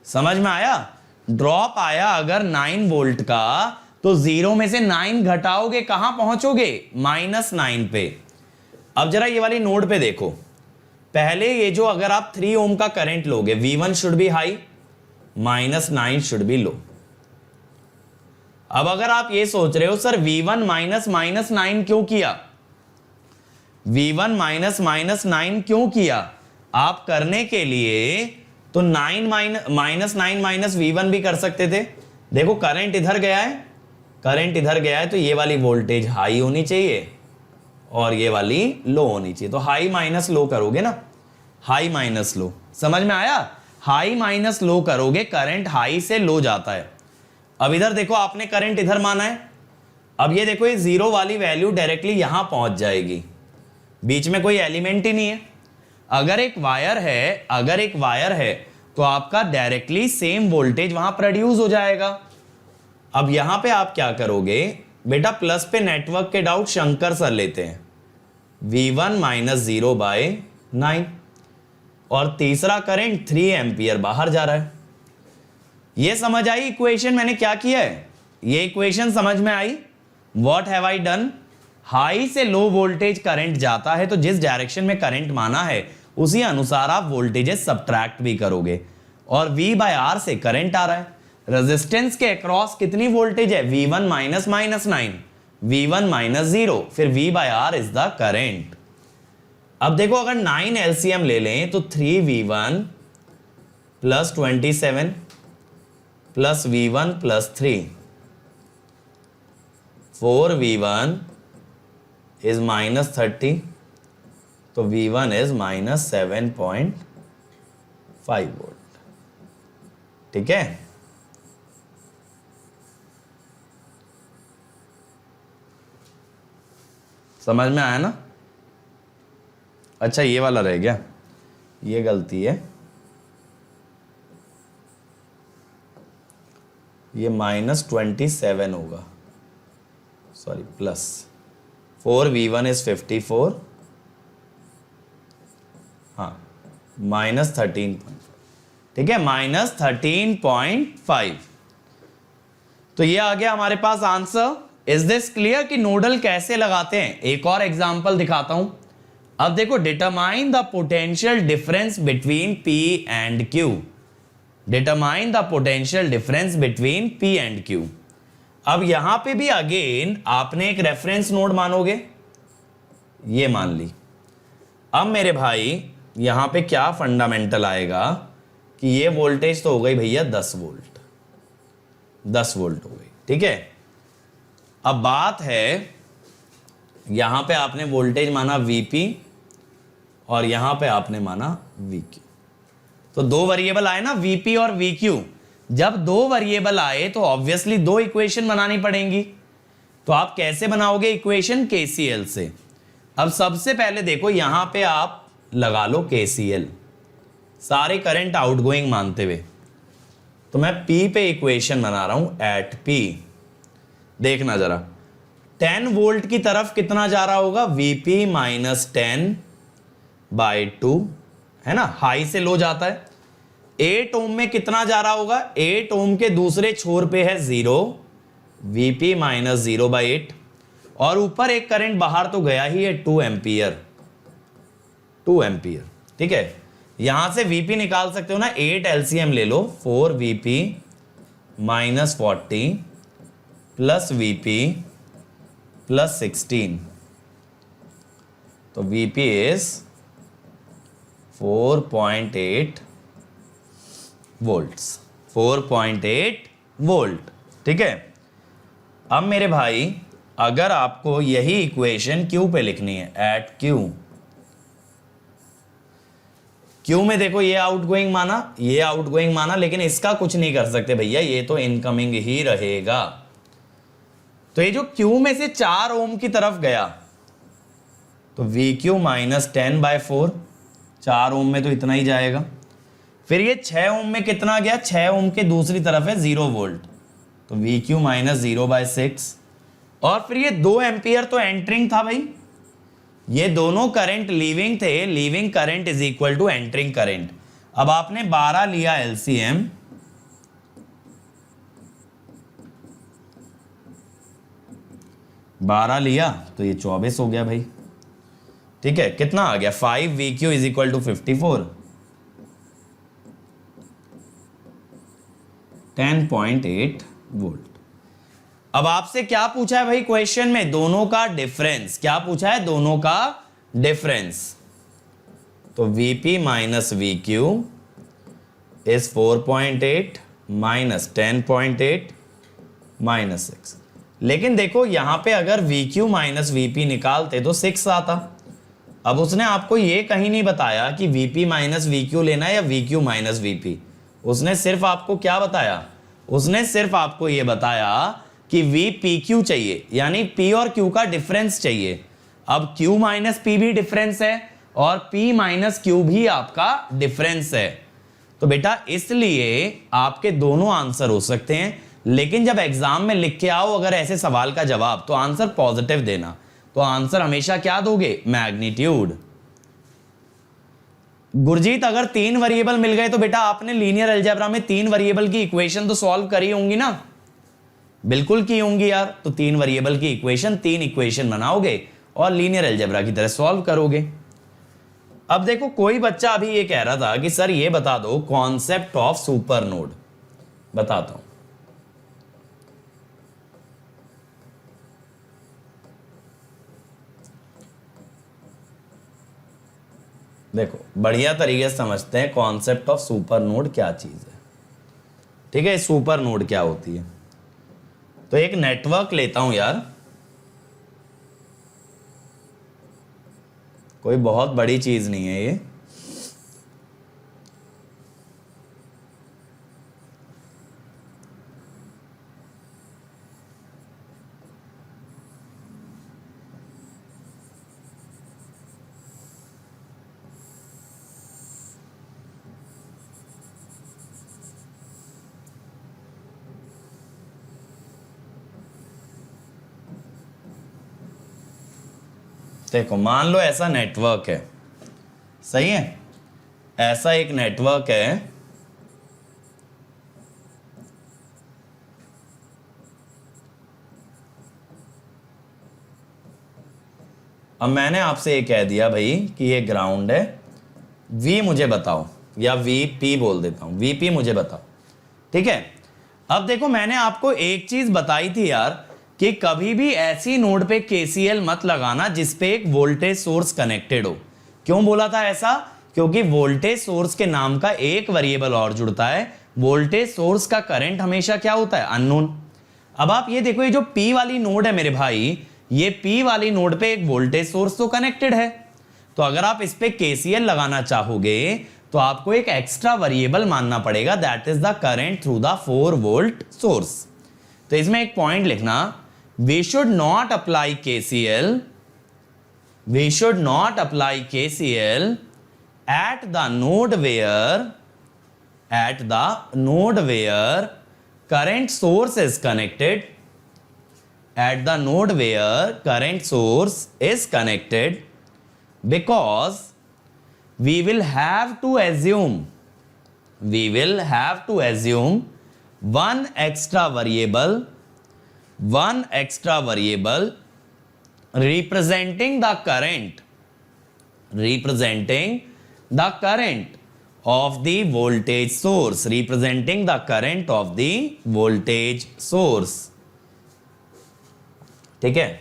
समझ में आया? ड्रॉप आया अगर 9 वोल्ट का, तो 0 में से 9 घटाओगे कहां पहुंचोगे? -9 पे। अब जरा ये वाली नोड पे देखो, पहले ये जो अगर आप 3 ओम का करंट लोगे, V1 should be high, -9 should be low. अब अगर आप ये सोच रहे हो सर V1 -9 क्यों किया? V1 -9 क्यों किया? आप करने के लिए तो 9 -9 V1 भी कर सकते थे। देखो करंट इधर गया है, करंट इधर गया है, तो ये वाली वोल्टेज हाई होनी चाहिए और ये वाली लो होनी चाहिए। तो हाई माइनस लो करोगे ना, हाई माइनस लो। समझ में आया? हाई माइनस लो करोगे, करंट हाई से लो जाता है। अब इधर देखो आपने करंट इधर माना है, अब ये देखो ये 0 वाली वैल्यू डायरेक्टली यहां पहुंच जाएगी, बीच में कोई एलिमेंट ही नहीं है। अगर एक वायर है तो आपका डायरेक्टली सेम वोल्टेज वहां प्रोड्यूस हो जाएगा। अब यहां पे आप क्या करोगे बेटा? प्लस पे नेटवर्क के डाउट शंकर सर लेते हैं, V1 -0/9, और तीसरा करंट 3 एम्पियर बाहर जा रहा है। ये समझ आई इक्वेशन मैंने क्या किया है? ये इक्वेशन समझ में आई? What have I done? High से लो वोल्टेज करंट जाता है, तो जिस डायरेक्शन में करंट माना है उसी अनुसार आप वोल्टेजेस सब्ट्रैक्ट भी करोगे। और V/R से करंट आ रहा है, रेजिस्टेंस के अक्रॉस कितनी वोल्टेज है? V1 -9, V1 -0, फिर V/R इज द करंट। अब देखो अगर 9 LCM ले लें तो 3V1 + 27 + V1 + 3, 4V1 is -30, तो V1 is -7.5 वोल्ट। ठीक है, समझ में आया ना? अच्छा ये वाला रह गया, ये गलती है, ये -27 होगा, सॉरी प्लस 4V1 is 54, हाँ -13.5। ठीक है, -13.5। तो ये आ गया हमारे पास आंसर। इज दिस क्लियर कि नोडल कैसे लगाते हैं? एक और एग्जांपल दिखाता हूं। अब देखो, determine the potential difference between P and Q। Determine the potential difference between P and Q। अब यहां पे भी अगेन आपने एक रेफरेंस नोड मानोगे, ये मान ली। अब मेरे भाई यहां पे क्या फंडामेंटल आएगा कि ये वोल्टेज तो हो गई भैया 10 वोल्ट, 10 वोल्ट हो गई, ठीक है। अब बात है, यहां पे आपने वोल्टेज माना Vp और यहां पे आपने माना Vq। तो दो वेरिएबल आए ना, Vp और Vq। जब दो वेरिएबल आए तो ऑब्वियसली दो इक्वेशन बनानी पड़ेंगी। तो आप कैसे बनाओगे इक्वेशन? KCL से। अब सबसे पहले देखो, यहां पे आप लगा लो KCL, सारे करंट आउटगोइंग मानते हुए। तो मैं P पे इक्वेशन बना रहा हूं, एट P। देखना जरा, 10 वोल्ट की तरफ कितना जा रहा होगा? Vp -10/2, है ना, हाई से लो जाता है। 8 ओम में कितना जा रहा होगा? 8 ओम के दूसरे छोर पे है 0, Vp -0/8। और ऊपर एक करंट बाहर तो गया ही है, 2 एम्पियर, 2 एम्पियर, ठीक है। यहां से Vp निकाल सकते हो ना, 8 LCM ले लो, 4Vp -40 प्लस Vp प्लस 16। तो Vp इज 4.8 वोल्ट्स, 4.8 वोल्ट, ठीक है। अब मेरे भाई, अगर आपको यही इक्वेशन Q पे लिखनी है, एट Q में देखो, ये आउटगोइंग माना, ये आउटगोइंग माना, लेकिन इसका कुछ नहीं कर सकते भैया, ये तो इनकमिंग ही रहेगा। तो ये जो Q में से 4 ओम की तरफ गया, तो VQ -10/4, 4 ओम में तो इतना ही जाएगा। फिर ये 6 ओम में कितना गया? 6 ओम के दूसरी तरफ है 0 वोल्ट, तो VQ -0/6। और फिर ये 2 एम्पियर तो एंटरिंग था भाई, ये दोनों करंट लीविंग थे, leaving current is equal to entering current. अब आपने 12 लिया LCM, बारह लिया तो ये 24 हो गया भाई, ठीक है। कितना आ गया? 5VQ is equal to 54, 10.8 volt. अब आपसे क्या पूछा है भाई क्वेश्चन में? दोनों का डिफरेंस। क्या पूछा है? दोनों का डिफरेंस। तो Vp minus VQ is 4.8 minus 10.8 minus 6। लेकिन देखो यहां पे अगर VQ माइनस VP निकालते तो 6 आता। अब उसने आपको ये कहीं नहीं बताया कि VP माइनस VQ लेना है या VQ माइनस VP। उसने सिर्फ आपको क्या बताया? उसने सिर्फ आपको ये बताया कि VPQ चाहिए, यानी P और Q का डिफरेंस चाहिए। अब Q माइनस P भी डिफरेंस है और P माइनस Q भी आपका डिफरेंस है। तो बेटा इसलिए आपके दोनों आंसर हो सकते हैं, लेकिन जब एग्जाम में लिख के आओ अगर ऐसे सवाल का जवाब, तो आंसर पॉजिटिव देना। तो आंसर हमेशा क्या दोगे? मैग्नीट्यूड। गुरजीत अगर 3 वेरिएबल मिल गए तो बेटा आपने लीनियर अलजेब्रा में 3 वेरिएबल की इक्वेशन तो सॉल्व करी होंगी ना? बिल्कुल की होंगी यार। तो 3 वेरिएबल की इक्वेशन, 3 इक्वेशन बनाओगे और लीनियर अलजेब्रा की तरह सॉल्व करोगे। अब देखो कोई बच्चा अभी ये कह रहा था कि सर ये बता दो कॉन्सेप्ट ऑफ सुपर नोड। बताता हूं। देखो बढ़िया तरीके से समझते हैं कॉन्सेप्ट ऑफ सुपर नोड क्या चीज है। ठीक है, सुपर नोड क्या होती है। तो एक नेटवर्क लेता हूं यार, कोई बहुत बड़ी चीज नहीं है ये। देखो मान लो ऐसा नेटवर्क है, सही है, ऐसा एक नेटवर्क है अब मैंने आपसे ये कह दिया भाई कि ये ग्राउंड है, V मुझे बताओ, या VP बोल देता हूं, VP मुझे बताओ। ठीक है, अब देखो मैंने आपको एक चीज बताई थी यार कि कभी भी ऐसी नोड पे KCL मत लगाना जिस पे एक वोल्टेज सोर्स कनेक्टेड हो। क्यों बोला था ऐसा? क्योंकि वोल्टेज सोर्स के नाम का एक वेरिएबल और जुड़ता है। वोल्टेज सोर्स का करंट हमेशा क्या होता है? अननोन। अब आप ये देखो, ये जो P वाली नोड है मेरे भाई, ये P वाली नोड पे एक वोल्टेज सोर्स तो कनेक्टेड है, तो अगर आप इस पे KCL लगाना चाहोगे तो आपको एक एक्स्ट्रा वेरिएबल मानना पड़ेगा, that is the current through the 4 volt source. तो इसमें एक पॉइंट लिखना, we should not apply KCL, we should not apply KCL at the node where current source is connected, at the node where current source is connected, because we will have to assume one extra variable representing the current of the voltage source, representing the current of the voltage source। ठीक है,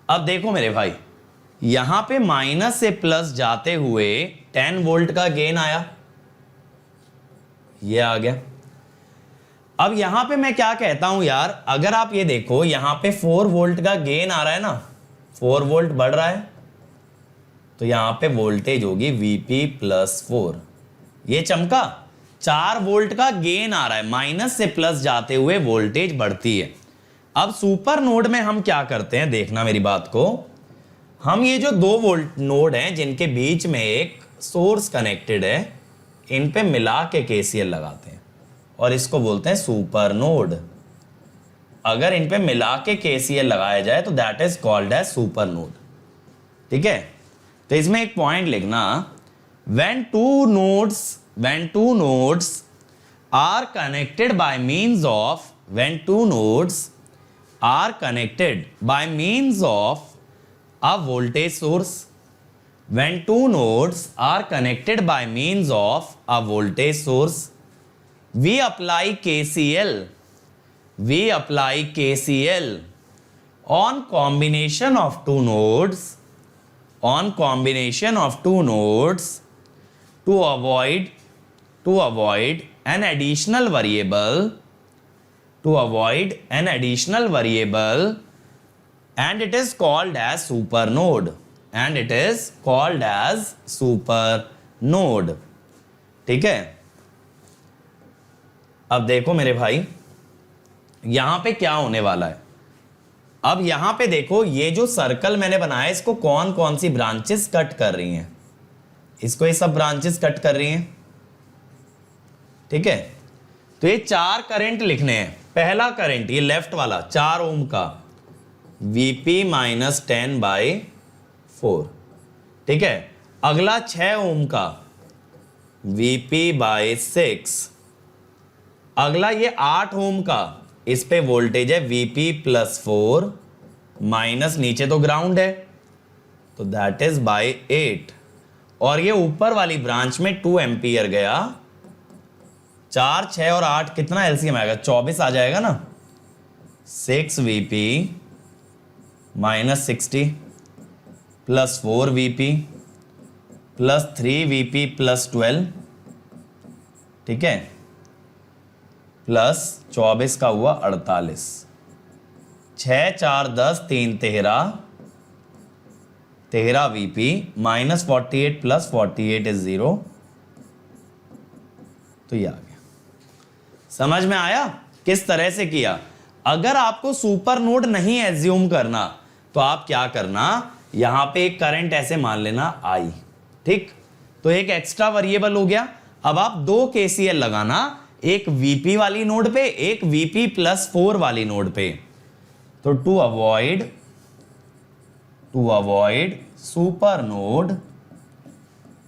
अब देखो मेरे भाई, यहां पे minus से plus जाते हुए 10 वोल्ट का गेन आया, ये आ गया। अब यहां पे मैं क्या कहता हूं यार, अगर आप ये देखो यहां पे 4 वोल्ट का गेन आ रहा है ना, 4 वोल्ट बढ़ रहा है, तो यहां पे वोल्टेज होगी VP प्लस 4। ये चमका, 4 वोल्ट का गेन आ रहा है, माइनस से प्लस जाते हुए वोल्टेज बढ़ती है। अब सुपर नोड में हम क्या करते हैं, देखना मेरी बात को, हम ये जो 2 वोल्ट नोड हैं जिनके बीच में एक सोर्स कनेक्टेड है, इन पे मिला के KCL लगाते हैं और इसको बोलते हैं सुपर नोड। अगर इन पे मिला के KCL लगाया जाए तो that is called as super node. ठीक है, तो इसमें एक पॉइंट लिखना, when two nodes are connected by means of a voltage source, when two nodes are connected by means of a voltage source, we apply KCL on combination of two nodes to avoid an additional variable, and it is called as super node। ठीक है, अब देखो मेरे भाई यहां पे क्या होने वाला है। अब यहां पे देखो, ये जो सर्कल मैंने बनाया इसको कौन कौन सी ब्रांचेस कट कर रही हैं, इसको ये सब ब्रांचेस कट कर रही हैं। ठीक है, तो ये 4 करंट लिखने हैं। पहला करंट ये लेफ्ट वाला 4 ओम का, VP माइनस 10/4। ठीक है, अगला 6 ओम का VP/6। अगला ये 8 ओम का, इस पे वोल्टेज है VP प्लस 4 माइनस, नीचे तो ग्राउंड है तो दैट इज बाय 8। और ये ऊपर वाली ब्रांच में 2 एम्पियर गया। 4, 6 और 8 कितना एलसीएम आएगा? 24 आ जाएगा ना। 6 VP minus 60 plus 4 VP plus 3 VP plus 12। ठीक है, प्लस 24 का हुआ 48। 6, 4, 10, 3, 13 VP माइनस 48 प्लस 48 इज 0। तो ये आ गया। समझ में आया किस तरह से किया? अगर आपको सुपर नोड नहीं एज्यूम करना तो आप क्या करना, यहां पे एक करंट ऐसे मान लेना I। ठीक, तो एक एक्स्ट्रा वेरिएबल हो गया। अब आप 2 KCL लगाना, एक VP वाली नोड पे, एक VP प्लस 4 वाली नोड पे। तो टू अवॉइड सुपर नोड,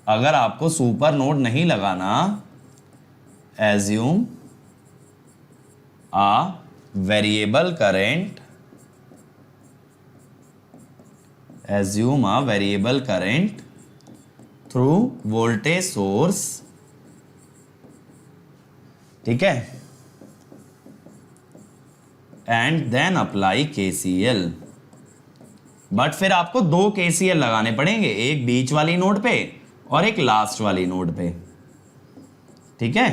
अगर आपको सुपर नोड नहीं लगाना, assume a variable current assume a variable current through voltage source, ठीक है, and then apply KCL। But फिर आपको दो KCL लगाने पड़ेंगे, एक बीच वाली नोड पे और एक लास्ट वाली नोड पे, ठीक है,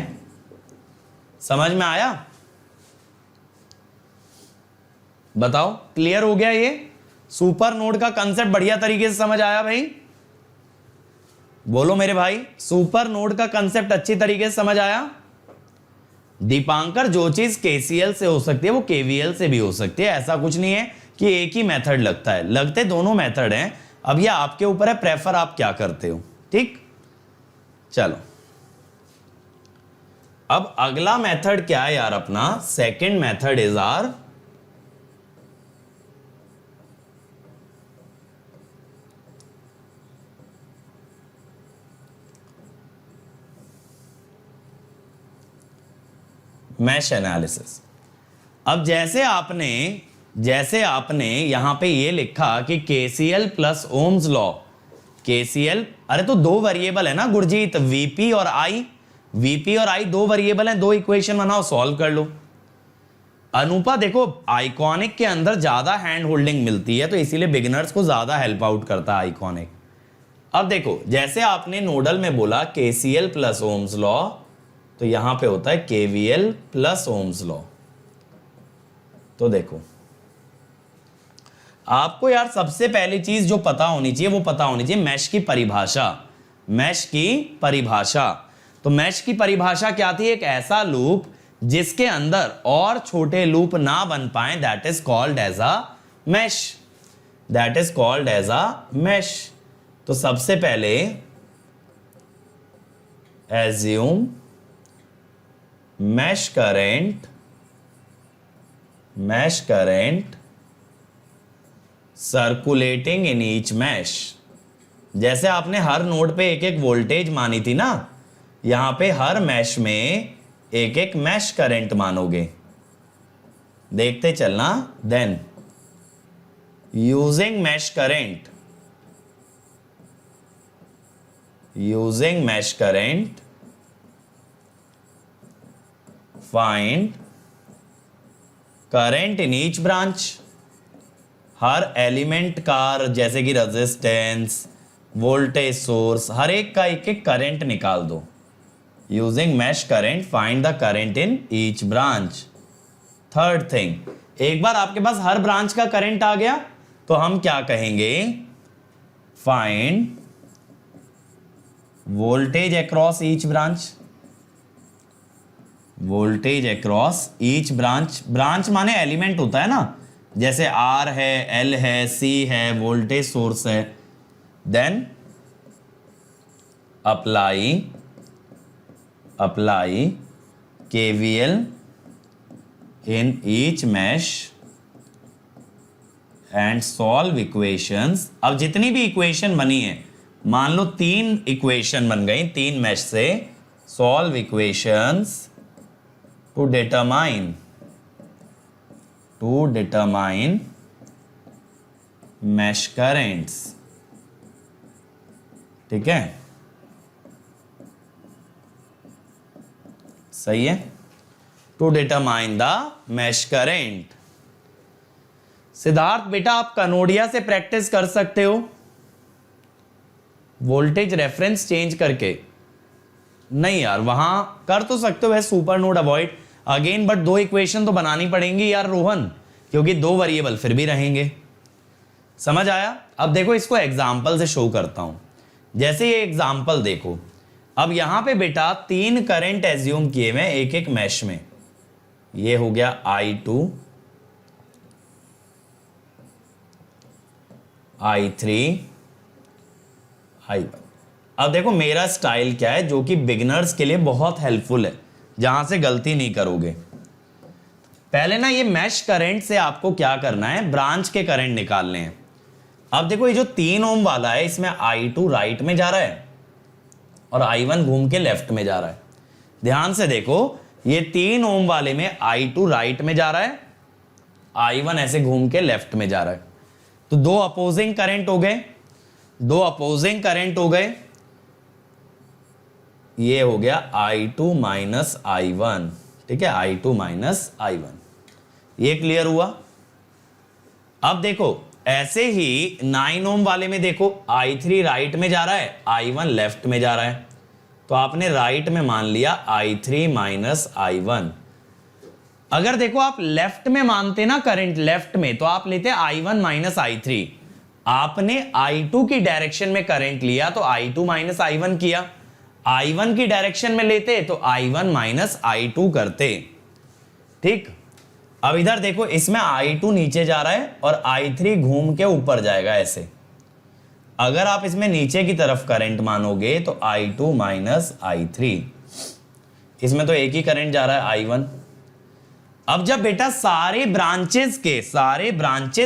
समझ में आया? बताओ, क्लियर हो गया? ये सुपर नोड का कंसेप्ट बढ़िया तरीके से समझ आया भाई? बोलो मेरे भाई, सुपर नोड का कंसेप्ट अच्छी तरीके से समझ आया? दीपांकर, जो चीज KCL से हो सकती है वो KVL से भी हो सकती है, ऐसा कुछ नहीं है कि एक ही मेथड लगता है, लगते दोनों मेथड हैं। अब ये आपके ऊपर है, प्रेफर आप क्या करते हो, ठीक? चलो, अब अगला मेथड क्या है यार अपना? Second method is our mesh analysis. अब जैसे आपने यहां पे ये लिखा कि KCL plus Ohm's law, KCL, अरे तो दो वेरिएबल है ना गुरजीत, VP और I, VP और I दो वेरिएबल हैं, दो इक्वेशन बनाओ, सॉल्व कर लो। अनुपा देखो, आइकॉनिक के अंदर ज्यादा हैंड होल्डिंग मिलती है, तो इसीलिए बिगिनर्स को ज्यादा हेल्प आउट करता है आइकॉनिक। अब देखो, जैसे आपने नोडल में बोला KCL प्लस ओम्स लॉ, तो यहां पे होता है KVL प्लस ओम्स लॉ। तो देखो, आपको यार सबसे पहली चीज जो पता होनी चाहिए वो पता होनी चाहिए मैश की परिभाषा। मैश की परिभाषा, तो मैश की परिभाषा क्या थी? एक ऐसा लूप जिसके अंदर और छोटे लूप ना बन पाए, that is called as a mesh, that is called as a mesh. तो सबसे पहले assume mesh current circulating in each mesh। जैसे आपने हर नोड पे एक एक वोल्टेज मानी थी ना, यहां पे हर मैश में एक एक मैश करंट मानोगे, देखते चलना। Then using mesh current find current in each branch. हर एलिमेंट का, जैसे कि रेजिस्टेंस, वोल्टेज सोर्स, हर एक का एक एक करंट निकाल दो। Using mesh current find the current in each branch. Third thing, एक बार आपके पास हर ब्रांच का करंट आ गया तो हम क्या कहेंगे? Find voltage across each branch. Voltage across each branch, branch माने एलिमेंट होता है ना, जैसे R है, L है, C है, वोल्टेज सोर्स है। Then apply KVL in each mesh and solve equations. अब जितनी भी इक्वेशन बनी है, मान लो 3 इक्वेशन बन गई 3 मैश से, solve equations to determine mesh currents, ठीक है, सही है, to determine the mesh current। Siddharth बेटा, आप कनोडिया से प्रैक्टिस कर सकते हो वोल्टेज रेफरेंस चेंज करके। नहीं यार, वहां कर तो सकते हो, वह super node avoid again, but दो इक्वेशन तो बनानी पड़ेंगी यार रोहन, क्योंकि दो वेरिएबल फिर भी रहेंगे। समझ आया? अब देखो, इसको एग्जाम्पल से शो करता हूं। जैसे ये एग्जाम्पल देखो, अब यहां पे बेटा 3 करंट एज्यूम किए हुए एक एक मैश में। ये हो गया I2, I3, I1। अब देखो मेरा स्टाइल क्या है, जो कि बिगिनर्स के लिए बहुत हेल्पफुल है, जहां से गलती नहीं करोगे। पहले ना ये मैश करंट से आपको क्या करना है, ब्रांच के करंट निकालने हैं। अब देखो, ये जो 3 ओम वाला है, इसमें I2 राइट में जा रहा है और I1 घूम के लेफ्ट में जा रहा है। ध्यान से देखो, ये 3 ओम वाले में I2 राइट में जा रहा है, I1 ऐसे घूम के लेफ्ट में जा रहा है। तो दो अपोजिंग करंट हो गए, दो अपोजिंग करंट हो गए, ये हो गया I2 माइनस I1, ठीक है, I2 माइनस I1, ये क्लियर हुआ। अब देखो ऐसे ही 9 ओम वाले में देखो I3 राइट में जा रहा है, I1 लेफ्ट में जा रहा है, तो आपने राइट में मान लिया I3 माइनस I1। अगर देखो आप लेफ्ट में मानते ना करंट लेफ्ट में, तो आप लेते I1 माइनस I3। आपने I2 की डायरेक्शन में करंट लिया तो I2 माइनस I1 किया, I1 की डायरेक्शन में लेते तो I1 माइनस I2 करते, ठीक। अब इधर देखो इसमें I2 नीचे जा रहा है और I3 घूम के ऊपर जाएगा ऐसे। अगर आप इसमें नीचे की तरफ करंट मानोगे तो I2 माइनस I3, इसमें तो एक ही करंट जा रहा है I1। अब जब बेटा सारे ब्रांचेस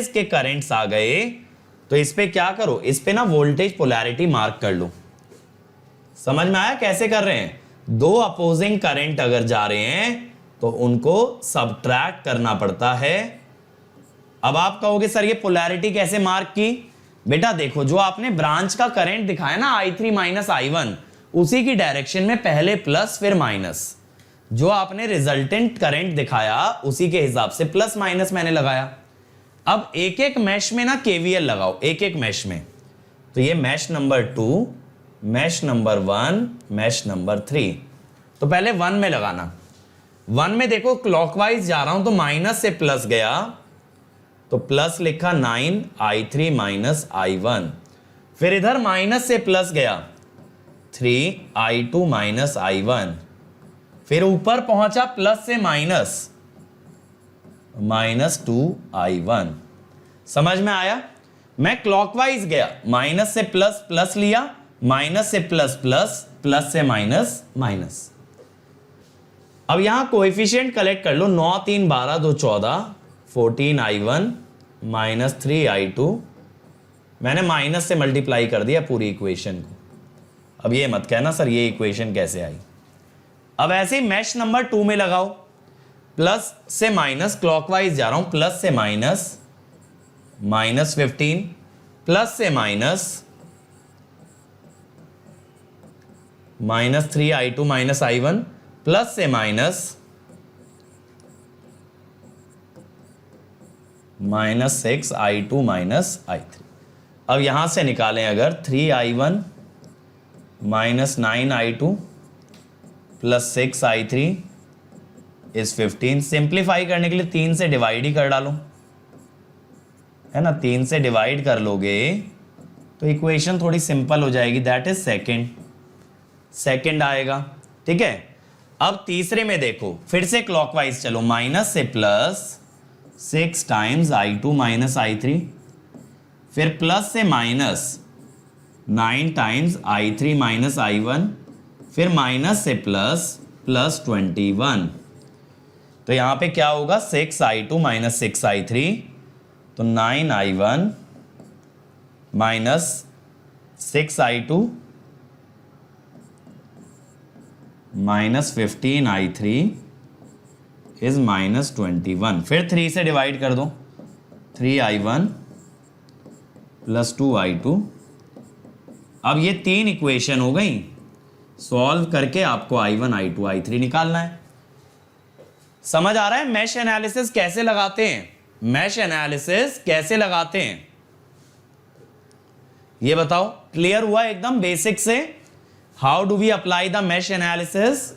के करंट्स आ गए तो इस पे क्या करो, इस पे ना वोल्टेज पोलैरिटी मार्क कर लो। समझ में आया कैसे कर रहे हैं? दो अपोजिंग करंट अगर जा रहे हैं तो उनको सबट्रैक्ट करना पड़ता है। अब आप कहोगे सर ये पोलैरिटी कैसे मार्क की? बेटा देखो जो आपने ब्रांच का करंट दिखाया ना I3 माइनस I1, उसी की डायरेक्शन में पहले प्लस फिर माइनस। जो आपने रिजल्टेंट करंट दिखाया उसी के हिसाब से प्लस माइनस मैंने लगाया। अब एक एक मैश में ना KVL लगाओ, एक एक मैश में। तो ये mesh number 2, mesh number 1, mesh number 3। तो पहले 1 में लगाना। 1 में देखो क्लॉकवाइज जा रहा हूं तो माइनस से प्लस गया, तो प्लस लिखा 9 I3 माइनस I1। फिर इधर माइनस से प्लस गया 3 I2 माइनस I1। फिर ऊपर पहुंचा प्लस से माइनस, माइनस 2 I1। समझ में आया? मैं क्लॉकवाइज गया, माइनस से प्लस प्लस लिया, माइनस से प्लस प्लस, प्लस से माइनस माइनस। अब यहां कोएफिशिएंट कलेक्ट कर लो, 9 3 12 2 14, 14 I1 माइनस 3 I2। मैंने माइनस से मल्टीप्लाई कर दिया पूरी इक्वेशन को। अब ये मत कहना सर ये इक्वेशन कैसे आई। अब ऐसे ही मैश नंबर 2 में लगाओ, प्लस से माइनस क्लॉकवाइज जा रहा हूं, प्लस से माइनस, माइनस 15, प्लस से minus, minus 3 I2 minus I1, plus से minus, minus 6 I2 minus I3। अब यहां से निकालें अगर 3 I1 minus 9 I2 plus 6 I3 is 15। Simplify करने के लिए 3 से डिवाइड ही कर डालो, है ना। 3 से डिवाइड कर लोगे तो इक्वेशन थोड़ी सिंपल हो जाएगी, दैट इज सेकंड आएगा, ठीक है। अब तीसरे में देखो फिर से क्लॉकवाइज चलो, माइनस से plus 6 times I2 minus I3, फिर प्लस से minus 9 times I3 minus I1, फिर माइनस से प्लस, प्लस 21। तो यहां पे क्या होगा, 6 I2 माइनस 6 I3, तो 9 I1 minus 6 I2 minus 15 I3 is minus 21। फिर 3 से डिवाइड कर दो, 3 I1 प्लस 2 I2। अब ये 3 इक्वेशन हो गई, सॉल्व करके आपको I1 I2 I3 निकालना है। समझ आ रहा है मैश एनालिसिस कैसे लगाते हैं? मैश एनालिसिस कैसे लगाते हैं ये बताओ। क्लियर हुआ एकदम बेसिक से? How do we apply the mesh analysis?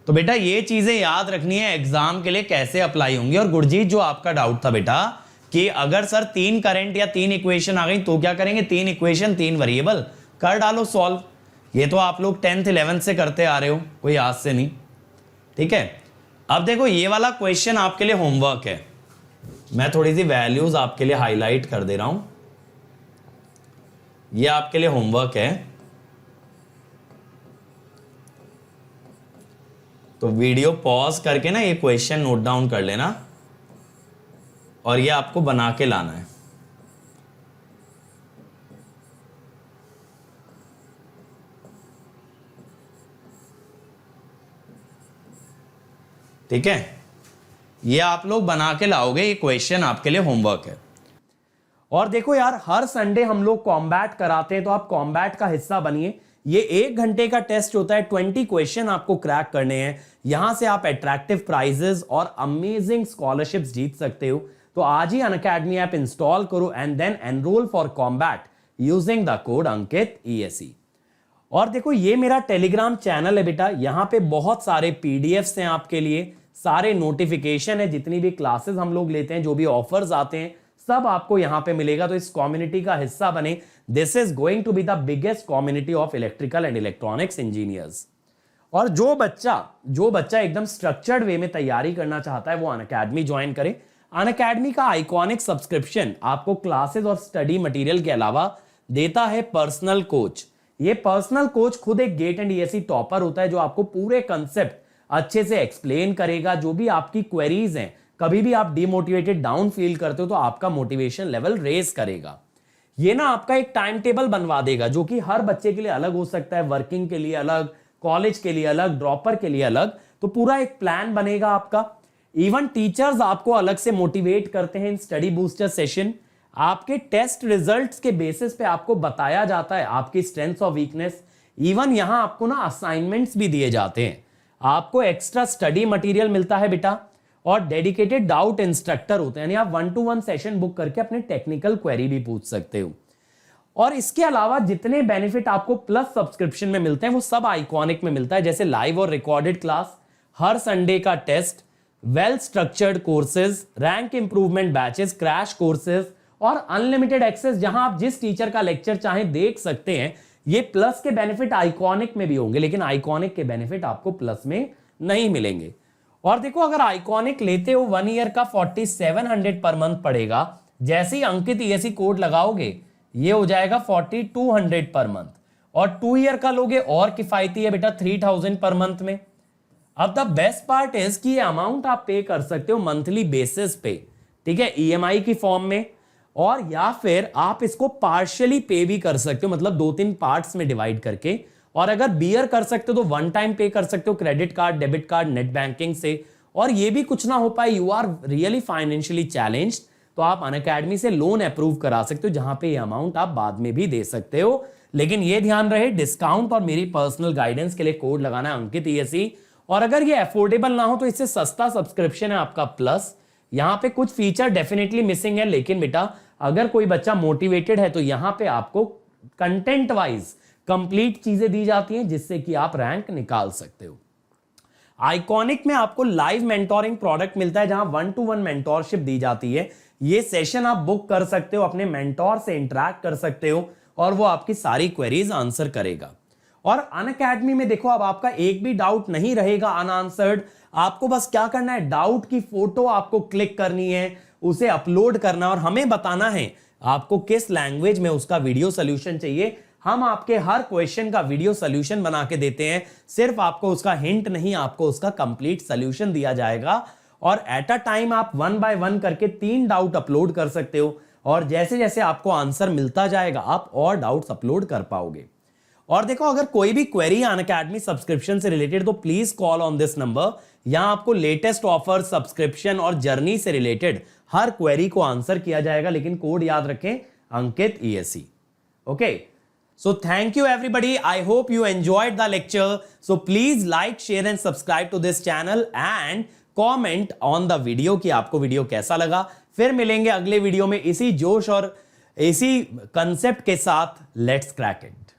तो बेटा ये चीजें याद रखनी है एग्जाम के लिए कैसे अप्लाई होंगी। और गुरजीत जो आपका डाउट था बेटा कि अगर सर 3 करंट या 3 इक्वेशन आ गई तो क्या करेंगे, 3 इक्वेशन 3 वेरिएबल कर डालो सॉल्व। ये तो आप लोग 10th 11th से करते आ रहे हो, कोई आज से नहीं, ठीक है। अब देखो ये वाला क्वेश्चन आपके लिए होमवर्क है, मैं थोड़ी सी वैल्यूज आपके लिए हाईलाइट कर दे रहा हूं। ये आपके लिए होमवर्क है, तो वीडियो पॉज करके ना ये क्वेश्चन नोट डाउन कर लेना और ये आपको बना के लाना है। ठीक है, ये आप लोग बना के लाओगे, ये क्वेश्चन आपके लिए होमवर्क है। और देखो यार, हर संडे हम लोग कॉम्बैट कराते हैं, तो आप कॉम्बैट का हिस्सा बनिए। ये 1 घंटे का टेस्ट होता है, 20 क्वेश्चन आपको क्रैक करने हैं। यहां से आप अट्रैक्टिव प्राइजेस और अमेजिंग स्कॉलरशिप्स जीत सकते हो। तो आज ही अनअकैडमी ऐप इंस्टॉल करो and then enrol for combat using the code Ankit ESE। और देखो, ये मेरा टेलीग्राम चैनल है बेटा, यहां पे बहुत सारे पीडीएफ्स हैं आपके लिए, सारे नोटिफिकेशन है, जितनी भी क्लासेस हम लोग लेते हैं, जो भी ऑफर्स आते हैं, सब आपको यहां पे मिलेगा। तो इस कम्युनिटी का हिस्सा बने। This is going to be the biggest community of electrical and electronics engineers. और जो बच्चा एकदम स्ट्रक्चर्ड वे में तैयारी करना चाहता है, वो अनअकैडमी ज्वाइन करे। अनअकैडमी का आइकॉनिक सब्सक्रिप्शन आपको क्लासेस और स्टडी मटेरियल के अलावा देता है पर्सनल कोच। ये पर्सनल कोच खुद एक गेट एंड ESE टॉपर होता है, जो आपको पूरे कंसेप्ट अच्छे से एक्सप्लेन करेगा। जो भी आपकी क्वेरीज हैं, कभी भी आप डिमोटिवेटेड डाउन फील करते हो, तो आपका मोटिवेशन लेवल रेज करेगा। ये ना आपका एक टाइम टेबल बनवा देगा, जो कि हर बच्चे के लिए अलग हो सकता है, वर्किंग के लिए अलग, कॉलेज के लिए अलग, ड्रॉपर के लिए अलग। तो पूरा एक प्लान बनेगा आपका। इवन टीचर्स आपको अलग से मोटिवेट करते हैं इन स्टडी बूस्टर सेशन। आपके टेस्ट रिजल्ट्स के बेसिस पे आपको बताया जाता है आपकी स्ट्रेंथ्स और वीकनेस। इवन यहां आपको ना असाइनमेंट्स भी दिए जाते हैं, आपको एक्स्ट्रा स्टडी मटेरियल मिलता है बेटा, और डेडिकेटेड डाउट इंस्ट्रक्टर होते हैं, यानी आप 1-to-1 सेशन बुक करके अपने टेक्निकल क्वेरी भी पूछ सकते हो। और इसके अलावा जितने बेनिफिट आपको प्लस सब्सक्रिप्शन में मिलते हैं, वो सब आइकॉनिक में मिलता है, जैसे लाइव और रिकॉर्डेड क्लास, हर संडे का test, well structured courses, rank improvement batches, crash courses और अनलिमिटेड एक्सेस, जहां आप जिस टीचर का लेक्चर चाहें देख सकते हैं। ये प्लस के बेनिफिट आइकॉनिक में भी होंगे, लेकिन आइकॉनिक के बेनिफिट आपको प्लस में नहीं मिलेंगे। और देखो, अगर आइकॉनिक लेते हो 1 ईयर का 4700 पर मंथ पड़ेगा। जैसे ही अंकित ESE कोड लगाओगे, ये हो जाएगा 4200 पर मंथ। और 2 ईयर का लोगे और किफायती है बेटा, 3000 पर मंथ में। अब द बेस्ट पार्ट इज कि ये अमाउंट आप पे कर सकते हो मंथली बेसिस पे, ठीक है, EMI की फॉर्म में, और या फिर आप इसको पार्शियली पे भी कर सकते हो, मतलब 2-3 पार्ट्स में डिवाइड करके। और अगर बियर कर सकते हो तो 1 टाइम पे कर सकते हो, credit card, debit card, net banking से। और ये भी कुछ ना हो पाए, you are really financially challenged, तो आप अनअकैडमी से लोन अप्रूव करा सकते हो, जहां पे ये अमाउंट आप बाद में भी दे सकते हो। लेकिन ये ध्यान रहे, डिस्काउंट और मेरी पर्सनल गाइडेंस के लिए कोड लगाना है अंकित ESE। और अगर ये अफोर्डेबल ना हो, तो इससे सस्ता सब्सक्रिप्शन है आपका प्लस। यहां पे कुछ फीचर डेफिनेटली मिसिंग है, लेकिन बेटा अगर कोई बच्चा मोटिवेटेड है, तो यहां पे आपको कंटेंट वाइज कंप्लीट चीजें दी जाती हैं, जिससे कि आप रैंक निकाल सकते हो। आइकॉनिक में आपको लाइव मेंटोरिंग प्रोडक्ट मिलता है, जहां 1-to-1 मेंटोरशिप दी जाती है। ये सेशन आप बुक कर सकते हो, अपने मेंटोर से इंटरैक्ट कर सकते हो, और वो आपकी सारी क्वेरीज आंसर करेगा। और अनअकैडमी में देखो, अब आपका एक भी डाउट नहीं रहेगा अनआंसर्ड। आपको बस क्या करना है, डाउट की फोटो आपको क्लिक करनी है, उसे अपलोड करना, और हमें बताना है आपको किस लैंग्वेज में उसका वीडियो सोल्यूशन चाहिए। हम आपके हर क्वेश्चन का वीडियो सोल्यूशन बना के देते हैं। सिर्फ आपको उसका हिंट नहीं, आपको उसका कंप्लीट सोल्यूशन दिया जाएगा। और एट अ टाइम आप 1 by 1 करके 3 डाउट अपलोड कर सकते हो, और जैसे जैसे आपको आंसर मिलता जाएगा, आप और डाउट्स अपलोड कर पाओगे। और देखो, अगर कोई भी क्वेरी है अनअकैडमी सब्सक्रिप्शन से रिलेटेड, तो please call on this number. यहां आपको लेटेस्ट ऑफर, सब्सक्रिप्शन और जर्नी से रिलेटेड हर क्वेरी को आंसर किया जाएगा। लेकिन कोड याद रखें, अंकित ESE। Okay, so thank you everybody. I hope you enjoyed the lecture. So please like, share and subscribe to this channel and comment on the video कि आपको video कैसा लगा। फिर मिलेंगे अगले वीडियो में इसी जोश और इसी कंसेप्ट के साथ। Let's crack it.